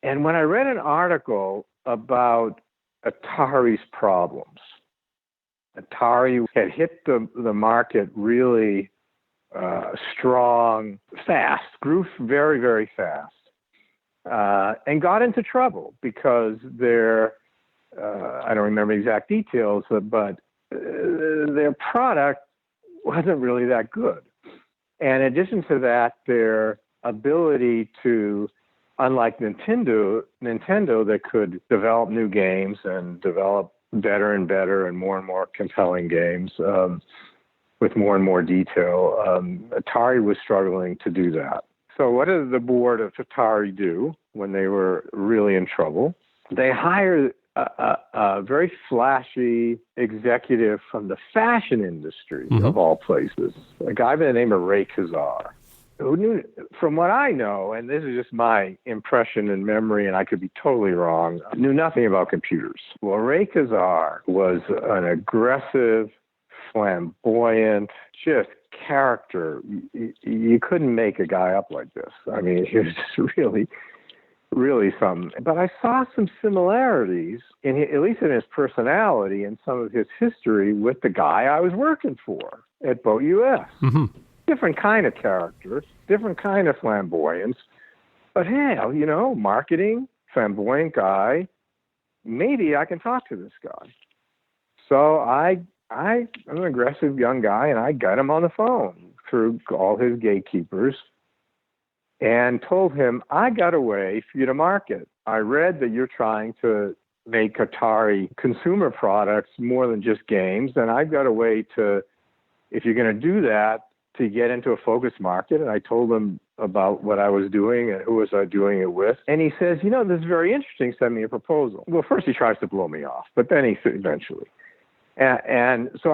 and when I read an article about Atari's problems, Atari had hit the market really strong, fast, grew very, very fast, and got into trouble because their, I don't remember exact details, but their product wasn't really that good. And in addition to that, their ability to, unlike Nintendo that could develop new games and develop better and better and more compelling games with more and more detail, Atari was struggling to do that. So what did the board of Atari do when they were really in trouble? They hired a very flashy executive from the fashion industry, of all places, a guy by the name of Ray Kazar, who knew, from what I know, and this is just my impression and memory, and I could be totally wrong, knew nothing about computers. Well, Ray Kazar was an aggressive, flamboyant, just character. You couldn't make a guy up like this. I mean, he was just really something. But I saw some similarities, at least in his personality and some of his history, with the guy I was working for at Boat US. Different kind of character, different kind of flamboyance. But hell, marketing, flamboyant guy, maybe I can talk to this guy. So I'm an aggressive young guy, and I got him on the phone through all his gatekeepers and told him, I got a way for you to market. I read that you're trying to make Atari consumer products more than just games, and I've got a way to, if you're going to do that, to get into a focus market. And I told him about what I was doing and who was I doing it with. And he says, this is very interesting, send me a proposal. Well, first he tries to blow me off, but then he eventually. And so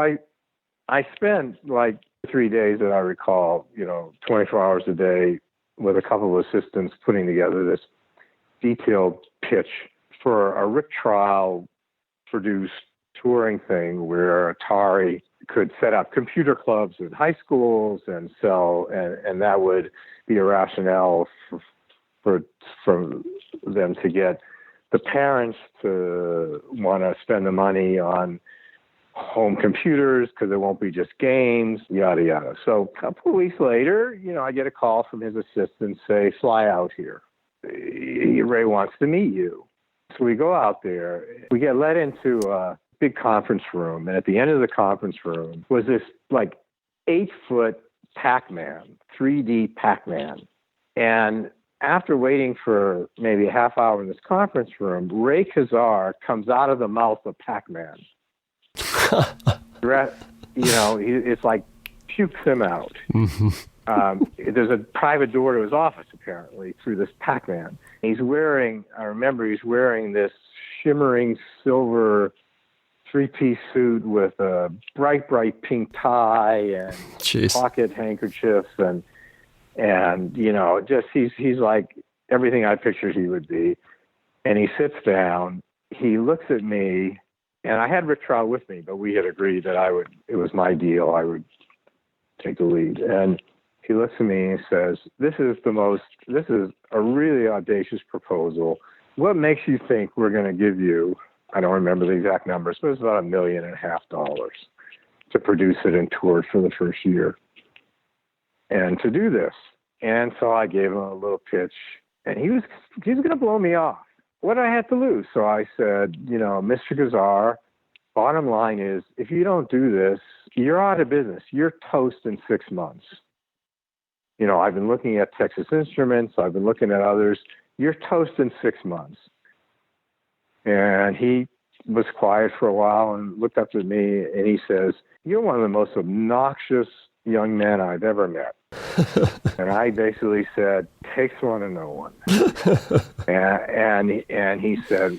I spent like 3 days that I recall, 24 hours a day with a couple of assistants putting together this detailed pitch for a Rick Trial produced touring thing where Atari could set up computer clubs in high schools and sell, and that would be a rationale for them to get the parents to want to spend the money on home computers because it won't be just games, yada, yada. So a couple of weeks later, I get a call from his assistant, say, fly out here. Ray wants to meet you. So we go out there. We get let into a big conference room. And at the end of the conference room was this 8-foot Pac-Man, 3D Pac-Man. And after waiting for maybe a half hour in this conference room, Ray Kazar comes out of the mouth of Pac-Man. It's like pukes him out. There's a private door to his office, apparently, through this Pac-Man. I remember he's wearing this shimmering silver 3-piece suit with a bright pink tie and pocket handkerchiefs and he's like everything I pictured he would be. And he sits down, he looks at me, and I had Rick Trout with me, but we had agreed that it was my deal, I would take the lead. And he looks at me and says, this is a really audacious proposal. What makes you think we're going to give you, I don't remember the exact numbers, but it's about $1.5 million to produce it and tour it for the first year and to do this. And so I gave him a little pitch, and he was going to blow me off. What did I have to lose? So I said, Mr. Kazar, bottom line is, if you don't do this, you're out of business. You're toast in 6 months. I've been looking at Texas Instruments. I've been looking at others. You're toast in 6 months. And he was quiet for a while and looked up at me, and he says, you're one of the most obnoxious young men I've ever met. And I basically said, takes one to know one. and he said,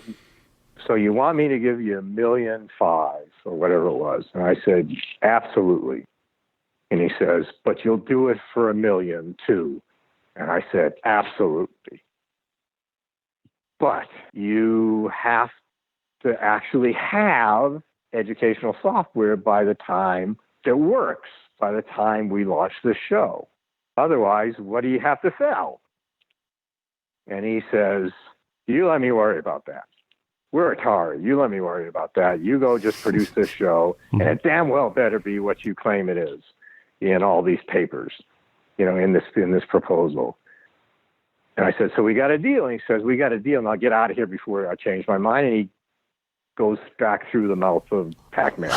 so you want me to give you $1.5 million or whatever it was? And I said, absolutely. And he says, but you'll do it for $1 million too. And I said, absolutely. But you have to actually have educational software by the time it works, by the time we launch the show. Otherwise, what do you have to sell? And he says, you let me worry about that. We're Atari. You let me worry about that. You go just produce this show, and it damn well better be what you claim it is in all these papers, in this proposal. And I said, so we got a deal. And he says, we got a deal, and I'll get out of here before I change my mind. And he goes back through the mouth of Pac-Man.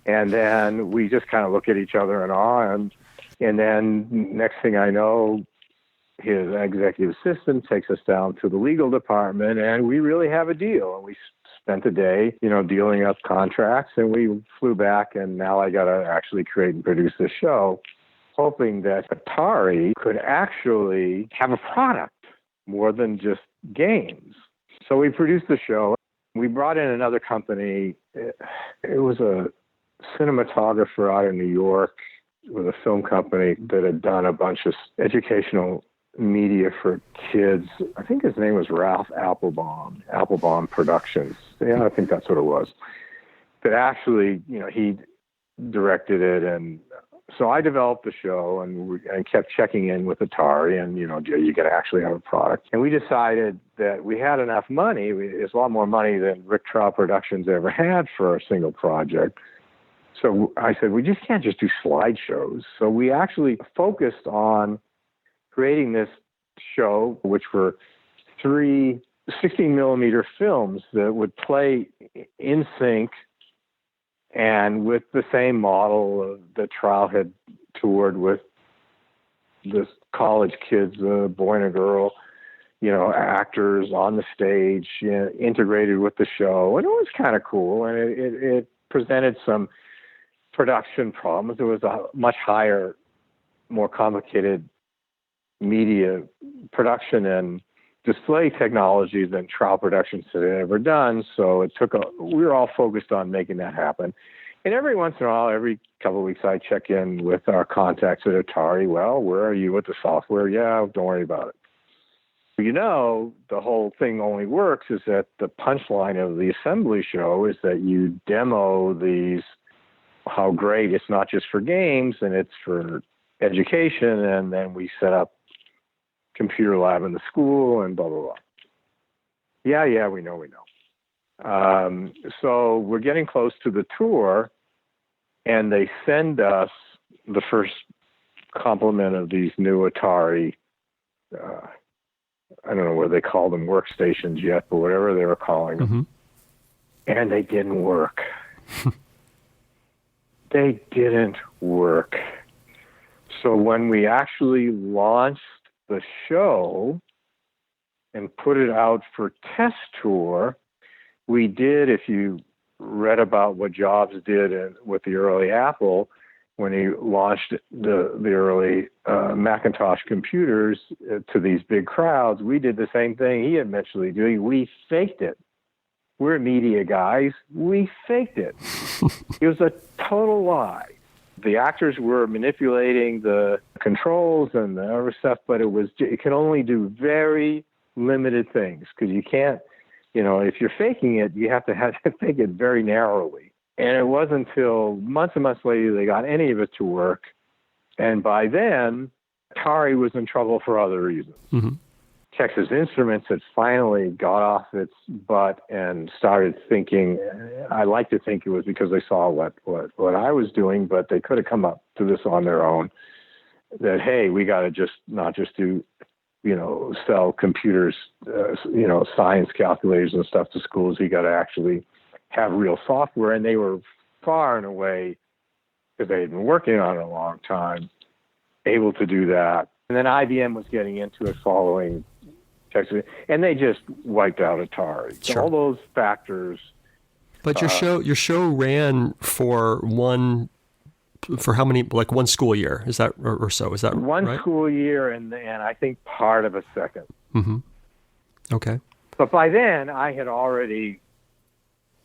And then we just kind of look at each other in awe. And then next thing I know, his executive assistant takes us down to the legal department, and we really have a deal. And we spent a day, dealing up contracts, and we flew back, and now I got to actually create and produce this show, hoping that Atari could actually have a product more than just games. So we produced the show. We brought in another company. It was a cinematographer out of New York with a film company that had done a bunch of educational media for kids. I think his name was Ralph Applebaum Productions. Yeah, I think that's what it was. But actually, he directed it, and so I developed the show and kept checking in with Atari, and you got to actually have a product. And we decided that we had enough money. It's a lot more money than Rick Trout Productions ever had for a single project. So I said, we just can't just do slideshows. So we actually focused on creating this show, which were 3 16-millimeter films that would play in sync and with the same model that Trout had toured with this college kids, a boy and a girl, actors on the stage, integrated with the show. And it was kind of cool. And it presented some production problems. There was a much higher, more complicated media production and display technology than Trout Productions had ever done. So we were all focused on making that happen. And every once in a while, every couple of weeks, I check in with our contacts at Atari. Well, where are you with the software? Yeah, don't worry about it. The whole thing only works is that the punchline of the assembly show is that you demo these, how great it's not just for games and it's for education. And then we set up computer lab in the school and blah, blah, blah. Yeah, we know. So we're getting close to the tour, and they send us the first complement of these new Atari, I don't know whether they call them workstations yet, but whatever they were calling them. Mm-hmm. And they didn't work. They didn't work. So when we actually launched the show and put it out for test tour, we did, if you read about what Jobs did with the early Apple, when he launched the early Macintosh computers to these big crowds, we did the same thing he had mentioned doing. We faked it. We're media guys. We faked it. It was a total lie. The actors were manipulating the controls and the other stuff, but it can only do very limited things, because you can't, if you're faking it, you have to fake it very narrowly. And it wasn't until months and months later they got any of it to work. And by then, Atari was in trouble for other reasons. Mm-hmm. Texas Instruments had finally got off its butt and started thinking, I like to think it was because they saw what I was doing, but they could have come up to this on their own, that, hey, we got to not just do, sell computers, science calculators and stuff to schools. We got to actually have real software. And they were far and away, because they had been working on it a long time, able to do that. And then IBM was getting into it following Texas, and they just wiped out Atari. Sure. All those factors. But your show ran for how many, like one school year? Is that or so? Is that one right? school year, and I think part of a second. Mm-hmm. Okay. But by then, I had already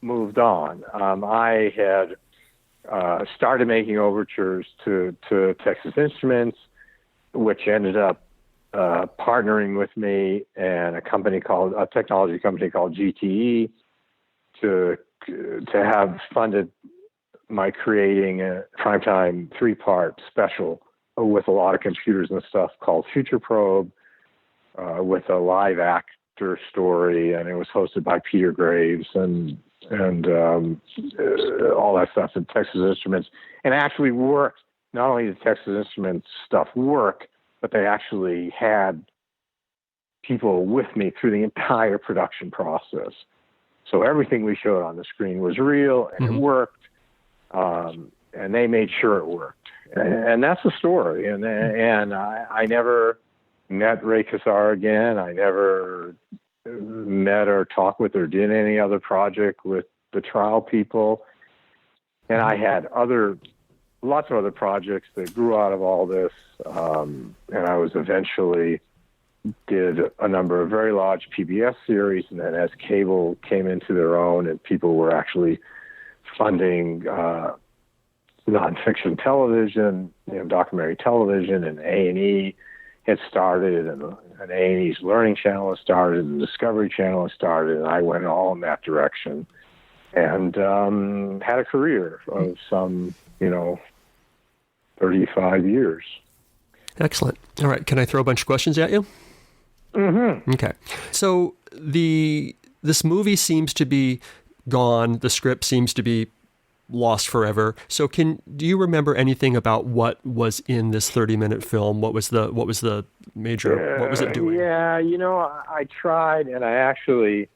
moved on. I had started making overtures to Texas Instruments, which ended up partnering with me and a technology company called GTE to have funded my creating a primetime 3-part special with a lot of computers and stuff called Future Probe, with a live actor story, and it was hosted by Peter Graves and all that stuff at Texas Instruments, and actually worked. Not only did Texas Instruments stuff work, but they actually had people with me through the entire production process. So everything we showed on the screen was real, and mm-hmm. It worked. And they made sure it worked. And that's the story. And I never met Ray Kassar again. I never met or talked with or did any other project with the trial people. And I had lots of other projects that grew out of all this. And I was eventually did a number of very large PBS series. And then as cable came into their own and people were actually funding nonfiction television, documentary television, and A&E had started, and A&E's Learning Channel had started, and Discovery Channel had started, and I went all in that direction, and had a career of some, 35 years. Excellent. All right. Can I throw a bunch of questions at you? Mm-hmm. Okay. So this movie seems to be gone. The script seems to be lost forever. So do you remember anything about what was in this 30-minute film? What was the major, what was it doing? Yeah, I tried, and I actually,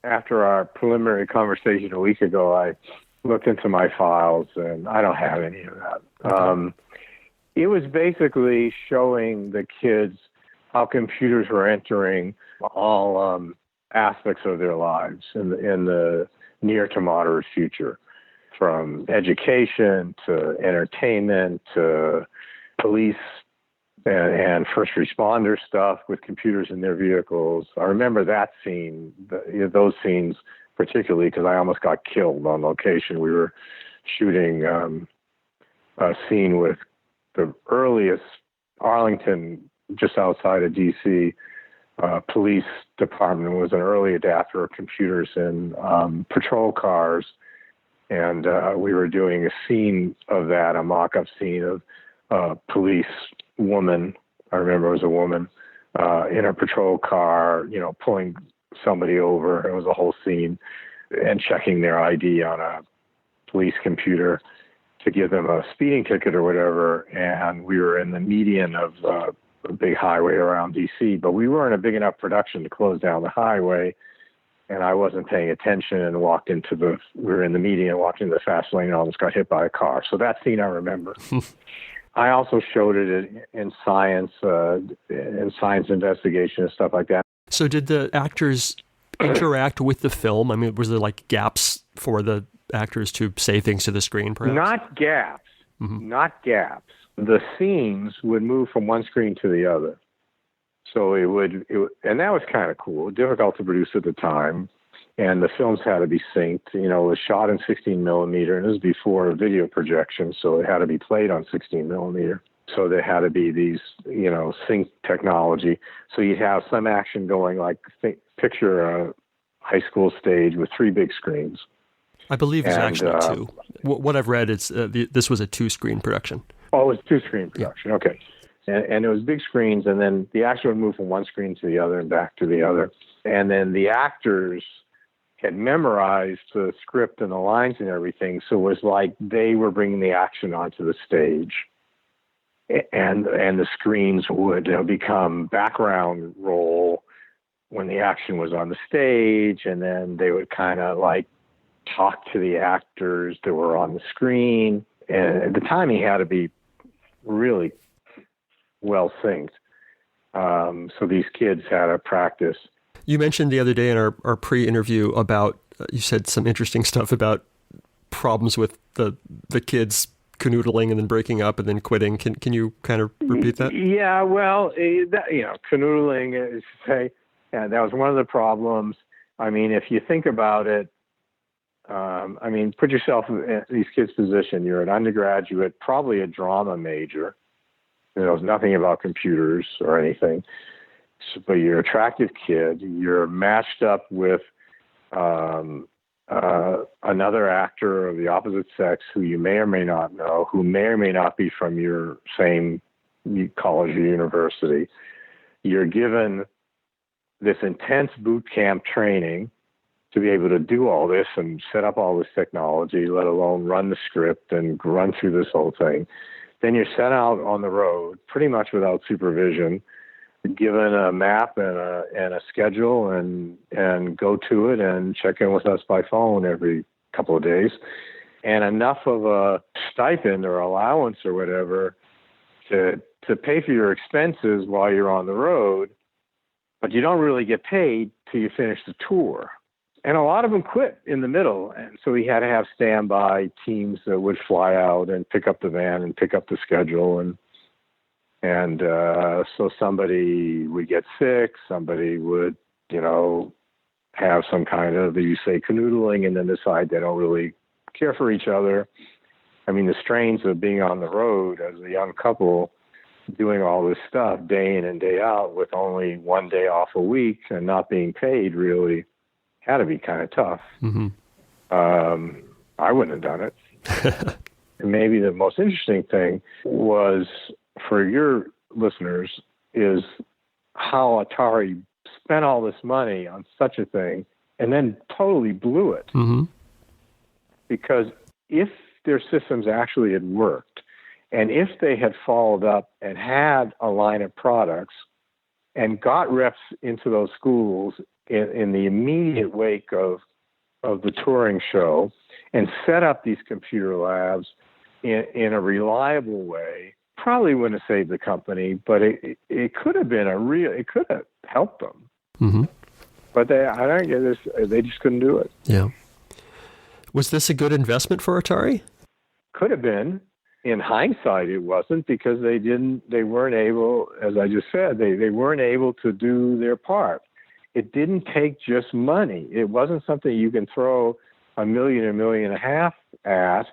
after our preliminary conversation a week ago, I looked into my files, and I don't have any of that. Okay. It was basically showing the kids how computers were entering all aspects of their lives in the near to moderate future, from education to entertainment to police and first responder stuff with computers in their vehicles. I remember that scene, those scenes particularly, because I almost got killed on location. We were shooting a scene with the earliest Arlington, just outside of D.C., police department was an early adapter of computers in patrol cars. And we were doing a scene of that, a mock-up scene of a police woman, I remember it was a woman, in a patrol car, pulling somebody over. It was a whole scene, and checking their ID on a police computer to give them a speeding ticket or whatever. And we were in the median of a big highway around D.C., but we weren't a big enough production to close down the highway. And I wasn't paying attention and we were in the median, walked into the fast lane and almost got hit by a car. So that scene I remember. I also showed it in science investigation and stuff like that. So did the actors interact with the film? I mean, was there like gaps for the actors to say things to the screen, perhaps? Not gaps. Mm-hmm. Not gaps. The scenes would move from one screen to the other. So it would, and that was kind of cool, difficult to produce at the time. And the films had to be synced. It was shot in 16 millimeter, and it was before video projection, so it had to be played on 16 millimeter. So there had to be these, sync technology. So you'd have some action going, like picture a high school stage with 3 big screens. I believe it's actually 2. What I've read, it's this was a 2-screen production. Oh, it was 2-screen production. Yeah. Okay. And it was big screens, and then the action would move from one screen to the other and back to the other. And then the actors had memorized the script and the lines and everything, so it was like they were bringing the action onto the stage. And the screens would become background roll when the action was on the stage, and then they would kind of like talk to the actors that were on the screen. And at the timing had to be really well synced. So these kids had to practice. You mentioned the other day in our pre-interview about, you said some interesting stuff about problems with the kids canoodling and then breaking up and then quitting. Can you kind of repeat that? Yeah, well, canoodling is that was one of the problems. I mean, if you think about it, put yourself in these kids' position. You're an undergraduate, probably a drama major. Knows nothing about computers or anything, but you're an attractive kid. You're matched up with another actor of the opposite sex who you may or may not know, who may or may not be from your same college or university. You're given this intense boot camp training to be able to do all this and set up all this technology, let alone run the script and run through this whole thing. Then you're sent out on the road pretty much without supervision, given a map and a schedule, and go to it and check in with us by phone every couple of days. and enough of a stipend or allowance or whatever to pay for your expenses while you're on the road, but you don't really get paid till you finish the tour. And a lot of them quit in the middle. And so we had to have standby teams that would fly out and pick up the van and pick up the schedule. And so somebody would get sick, somebody would, have some kind of, you say, canoodling, and then decide they don't really care for each other. I mean, the strains of being on the road as a young couple, doing all this stuff day in and day out with only one day off a week and not being paid really had to be kind of tough. Mm-hmm. I wouldn't have done it. And maybe the most interesting thing was, for your listeners, is how Atari spent all this money on such a thing and then totally blew it. Mm-hmm. Because if their systems actually had worked, and if they had followed up and had a line of products and got reps into those schools in the immediate wake of the touring show and set up these computer labs in a reliable way, probably wouldn't have saved the company, but it could have been it could have helped them. Mm-hmm. But they just couldn't do it. Yeah. Was this a good investment for Atari? Could have been. In hindsight, it wasn't, because they weren't able, as I just said, they weren't able to do their part. It didn't take just money. It wasn't something you can throw $1 million, $1.5 million at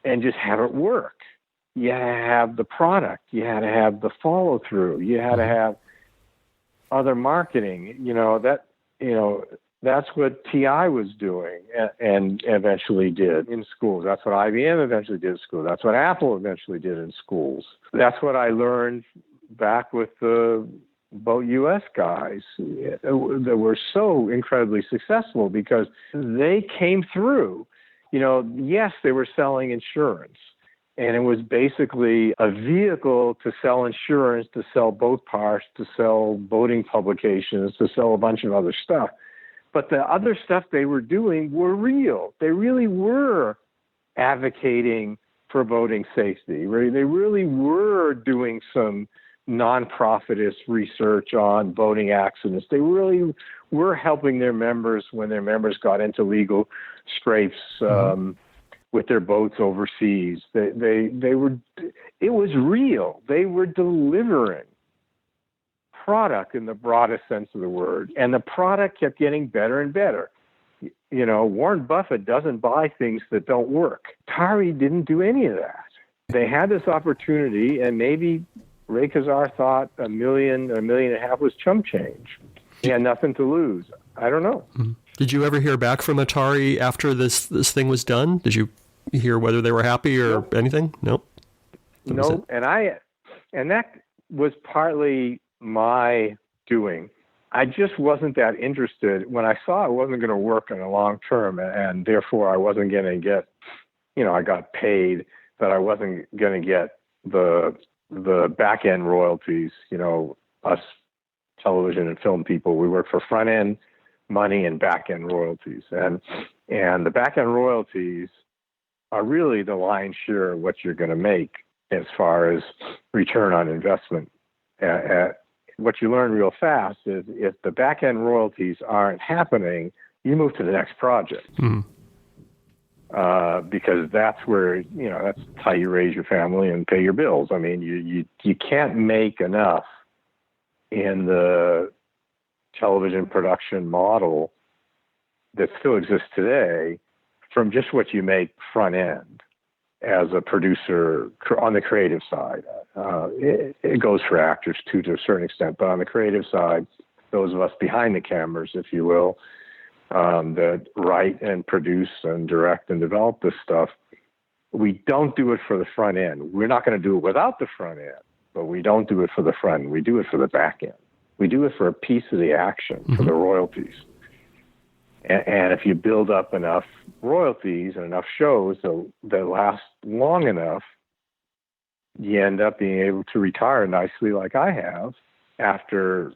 and just have it work. You had to have the product. You had to have the follow through. You had to have other marketing. That's what TI was doing and eventually did in schools. That's what IBM eventually did in schools. That's what Apple eventually did in schools. That's what I learned back with the Boat US guys that were so incredibly successful, because they came through. Yes, they were selling insurance, and it was basically a vehicle to sell insurance, to sell boat parts, to sell boating publications, to sell a bunch of other stuff. But the other stuff they were doing were real. They really were advocating for boating safety. They really were doing some non-profitist research on boating accidents. They really were helping their members when their members got into legal scrapes with their boats overseas. They were. It was real. They were delivering product in the broadest sense of the word, and the product kept getting better and better. Warren Buffett doesn't buy things that don't work. Atari didn't do any of that. They had this opportunity, and maybe Ray Kazar thought $1 million, $1.5 million was chump change. He had nothing to lose. I don't know. Did you ever hear back from Atari after this thing was done? Did you hear whether they were happy or anything? Nope. No, and that was partly my doing. I just wasn't that interested. When I saw it wasn't going to work in the long term, and therefore I wasn't going to get, I got paid, but I wasn't going to get the back end royalties. Us television and film people, we work for front end money and back end royalties, and the back end royalties are really the lion's share of what you're going to make as far as return on investment. What you learn real fast is if the back end royalties aren't happening, you move to the next project. Because that's where, that's how you raise your family and pay your bills. I mean, you can't make enough in the television production model that still exists today from just what you make front end as a producer on the creative side. It goes for actors too, to a certain extent, but on the creative side, those of us behind the cameras, if you will, that write and produce and direct and develop this stuff, we don't do it for the front end. We're not going to do it without the front end, but we don't do it for the front end. We do it for the back end. We do it for a piece of the action, for the royalties. And if you build up enough royalties and enough shows that last long enough, you end up being able to retire nicely, like I have, after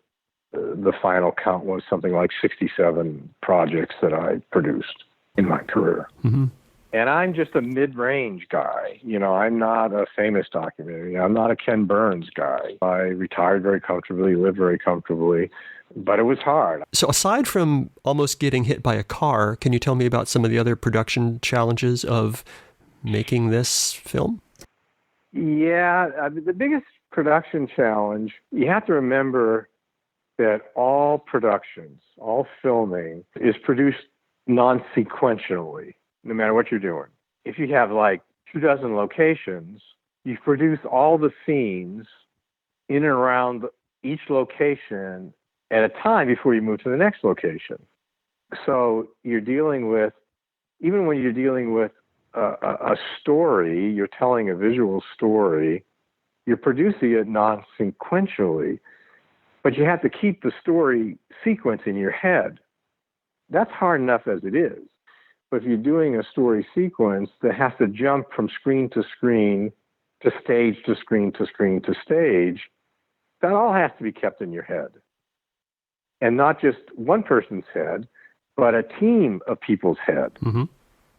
the final count was something like 67 projects that I produced in my career. Mm-hmm. And I'm just a mid-range guy. I'm not a famous documentary. I'm not a Ken Burns guy. I retired very comfortably, lived very comfortably, but it was hard. So aside from almost getting hit by a car, can you tell me about some of the other production challenges of making this film? Yeah, the biggest production challenge, you have to remember that all productions, all filming is produced non-sequentially, no matter what you're doing. If you have like 24 locations, you produce all the scenes in and around each location at a time before you move to the next location. So you're dealing with, even when you're dealing with a story, you're telling a visual story, you're producing it non-sequentially, but you have to keep the story sequence in your head. That's hard enough as it is. But if you're doing a story sequence that has to jump from screen to screen to stage to screen to screen to stage, that all has to be kept in your head. And not just one person's head, but a team of people's head. Mm-hmm.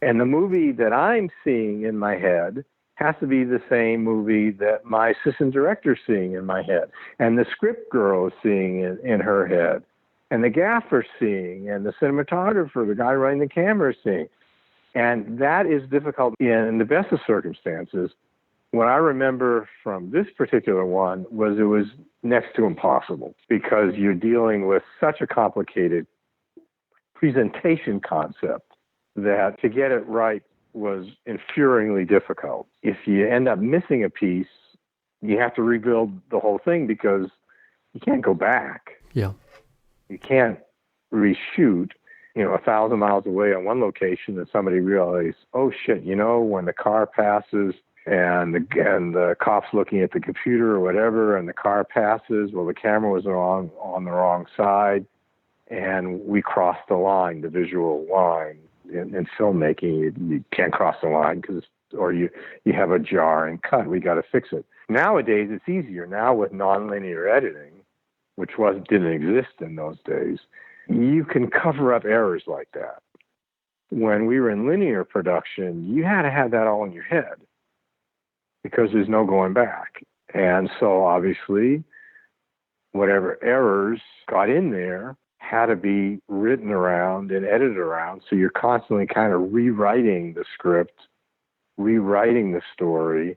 And the movie that I'm seeing in my head has to be the same movie that my assistant director's seeing in my head, and the script girl is seeing in her head, and the gaffer's seeing, and the cinematographer, the guy running the camera is seeing. And that is difficult in the best of circumstances. What I remember from this particular one was it was next to impossible, because you're dealing with such a complicated presentation concept that to get it right was infuriatingly difficult. If you end up missing a piece, you have to rebuild the whole thing, because you can't go back. Yeah. You can't reshoot, 1,000 miles away on one location and somebody realizes, oh shit, when the car passes and the cop's looking at the computer or whatever, and the car passes, well, the camera was on the wrong side, and we crossed the line, the visual line. In filmmaking, you can't cross the line or you have a jarring cut. We got to fix it. Nowadays, it's easier. Now with nonlinear editing, which didn't exist in those days, you can cover up errors like that. When we were in linear production, you had to have that all in your head, because there's no going back. And so obviously, whatever errors got in there had to be written around and edited around. So you're constantly kind of rewriting the script, rewriting the story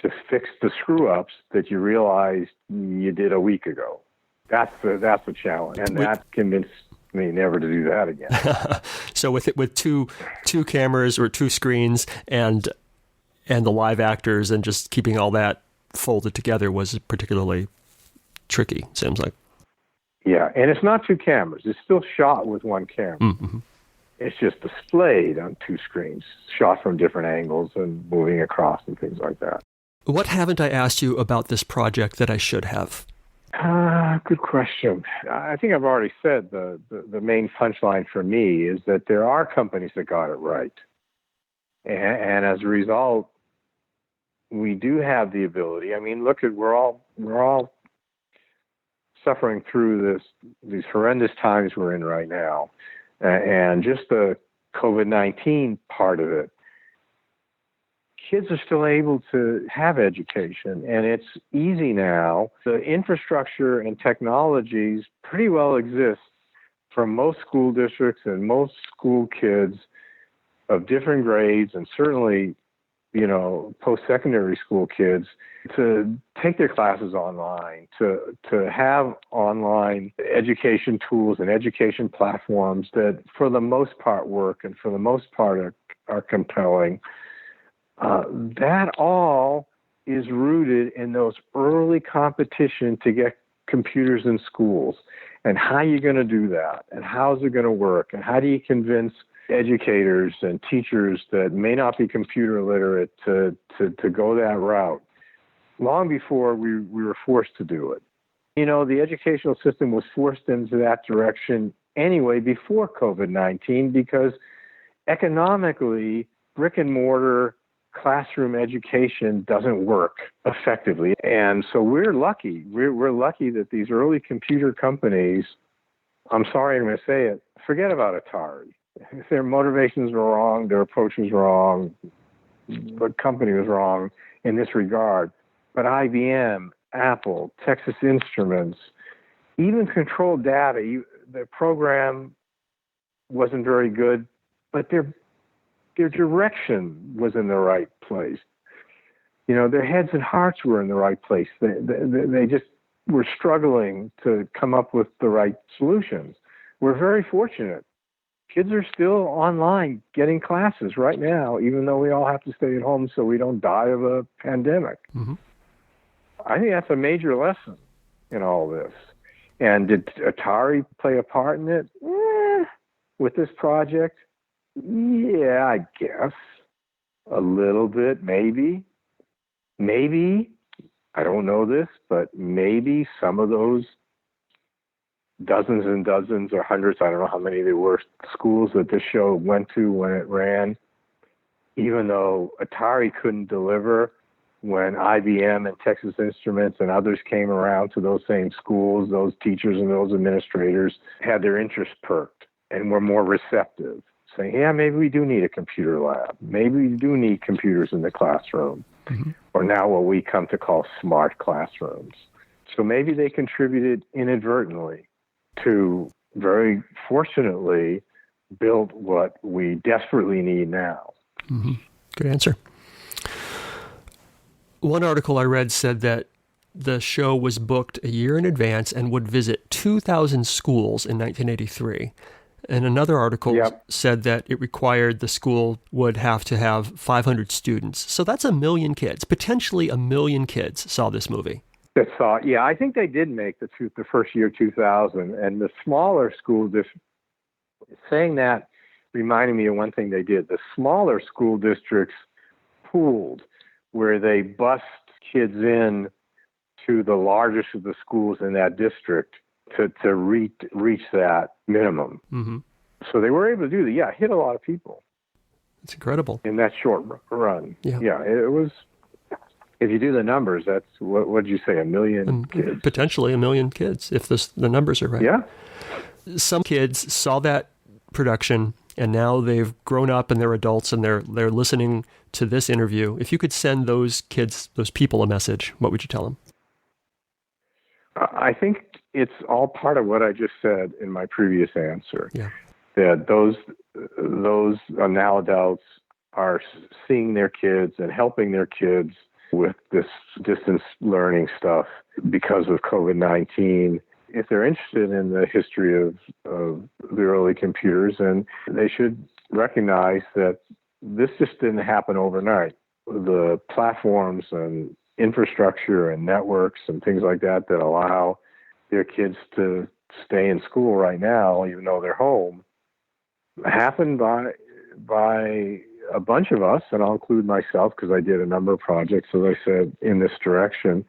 to fix the screw-ups that you realized you did a week ago. That's the challenge. And that convinced me never to do that again. So with two cameras or two screens and the live actors and just keeping all that folded together was particularly tricky, seems like. Yeah, and it's not two cameras. It's still shot with one camera. Mm-hmm. It's just displayed on two screens, shot from different angles and moving across and things like that. What haven't I asked you about this project that I should have? Good question. I think I've already said the main punchline for me is that there are companies that got it right. And as a result, we do have the ability. I mean, we're all suffering through these horrendous times we're in right now. And just the COVID-19 part of it, kids are still able to have education, and it's easy now. The infrastructure and technologies pretty well exist for most school districts and most school kids of different grades, and certainly, post-secondary school kids, to take their classes online, to have online education tools and education platforms that for the most part work and for the most part are compelling. That all is rooted in those early competition to get computers in schools, and how you're going to do that, and how's it going to work, and how do you convince educators and teachers that may not be computer literate to go that route, long before we were forced to do it. The educational system was forced into that direction anyway before COVID-19, because economically, brick and mortar classroom education doesn't work effectively. And so we're lucky. We're lucky that these early computer companies, I'm sorry I'm going to say it, forget about Atari. Their motivations were wrong, their approach was wrong, the company was wrong in this regard. But IBM, Apple, Texas Instruments, even Control Data, the program wasn't very good, but their direction was in the right place. Their heads and hearts were in the right place. They just were struggling to come up with the right solutions. We're very fortunate. Kids are still online getting classes right now, even though we all have to stay at home so we don't die of a pandemic. Mm-hmm. I think that's a major lesson in all this. And did Atari play a part in it? With this project? Yeah, I guess. A little bit, maybe. Maybe, I don't know this, but maybe some of those dozens and dozens or hundreds, I don't know how many there were, schools that this show went to when it ran, even though Atari couldn't deliver, when IBM and Texas Instruments and others came around to those same schools, those teachers and those administrators had their interest perked and were more receptive, saying, yeah, maybe we do need a computer lab. Maybe we do need computers in the classroom, mm-hmm. or now what we come to call smart classrooms. So maybe they contributed inadvertently to, very fortunately, build what we desperately need now. Mm-hmm. Good answer. One article I read said that the show was booked a year in advance and would visit 2,000 schools in 1983. And another article said that it required the school would have to have 500 students. So that's 1 million kids, potentially 1 million kids saw this movie. I think they did make the first year 2000. And the smaller school districts, saying that reminded me of one thing they did. The smaller school districts pooled, where they bussed kids in to the largest of the schools in that district to reach that minimum. Mm-hmm. So they were able to do that. Yeah, hit a lot of people. It's incredible. In that short run. Yeah, it was, if you do the numbers, that's, what did you say, 1 million kids? Potentially 1 million kids, if the numbers are right. Yeah. Some kids saw that production, and now they've grown up and they're adults and they're listening to this interview. If you could send those kids, those people, a message, what would you tell them? I think it's all part of what I just said in my previous answer. Yeah. That those now adults are seeing their kids and helping their kids with this distance learning stuff because of COVID-19. If they're interested in the history of the early computers, and they should recognize that this just didn't happen overnight. The platforms and infrastructure and networks and things like that allow their kids to stay in school right now, even though they're home, happened by a bunch of us, and I'll include myself because I did a number of projects, as I said, in this direction,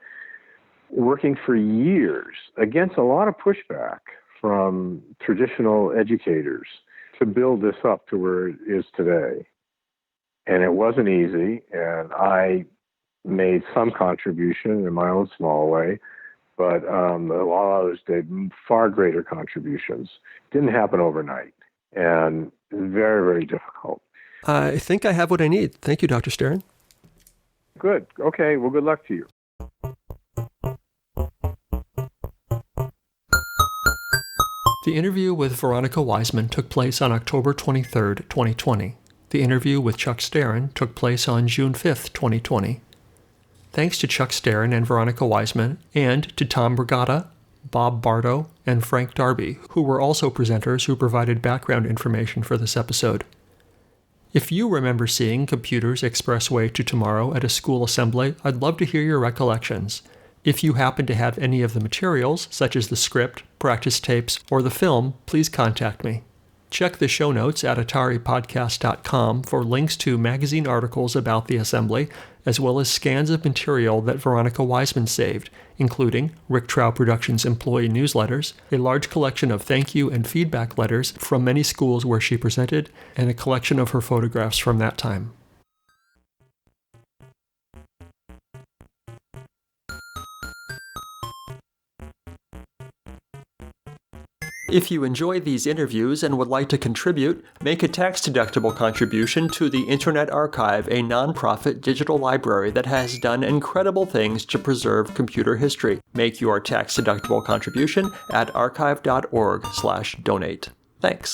working for years against a lot of pushback from traditional educators to build this up to where it is today. And it wasn't easy, and I made some contribution in my own small way, but a lot of others did far greater contributions. Didn't happen overnight, and very, very difficult. I think I have what I need. Thank you, Dr. Sterin. Good. Okay, well, good luck to you. The interview with Veronica Wiseman took place on October 23rd, 2020. The interview with Chuck Sterin took place on June 5th, 2020. Thanks to Chuck Sterin and Veronica Wiseman, and to Tom Brigada, Bob Bardo, and Frank Darby, who were also presenters who provided background information for this episode. If you remember seeing Computers Expressway to Tomorrow at a school assembly, I'd love to hear your recollections. If you happen to have any of the materials, such as the script, practice tapes, or the film, please contact me. Check the show notes at ataripodcast.com for links to magazine articles about the assembly, as well as scans of material that Veronica Wiseman saved, including Rick Trow Productions employee newsletters, a large collection of thank you and feedback letters from many schools where she presented, and a collection of her photographs from that time. If you enjoy these interviews and would like to contribute, make a tax-deductible contribution to the Internet Archive, a nonprofit digital library that has done incredible things to preserve computer history. Make your tax-deductible contribution at archive.org/donate. Thanks.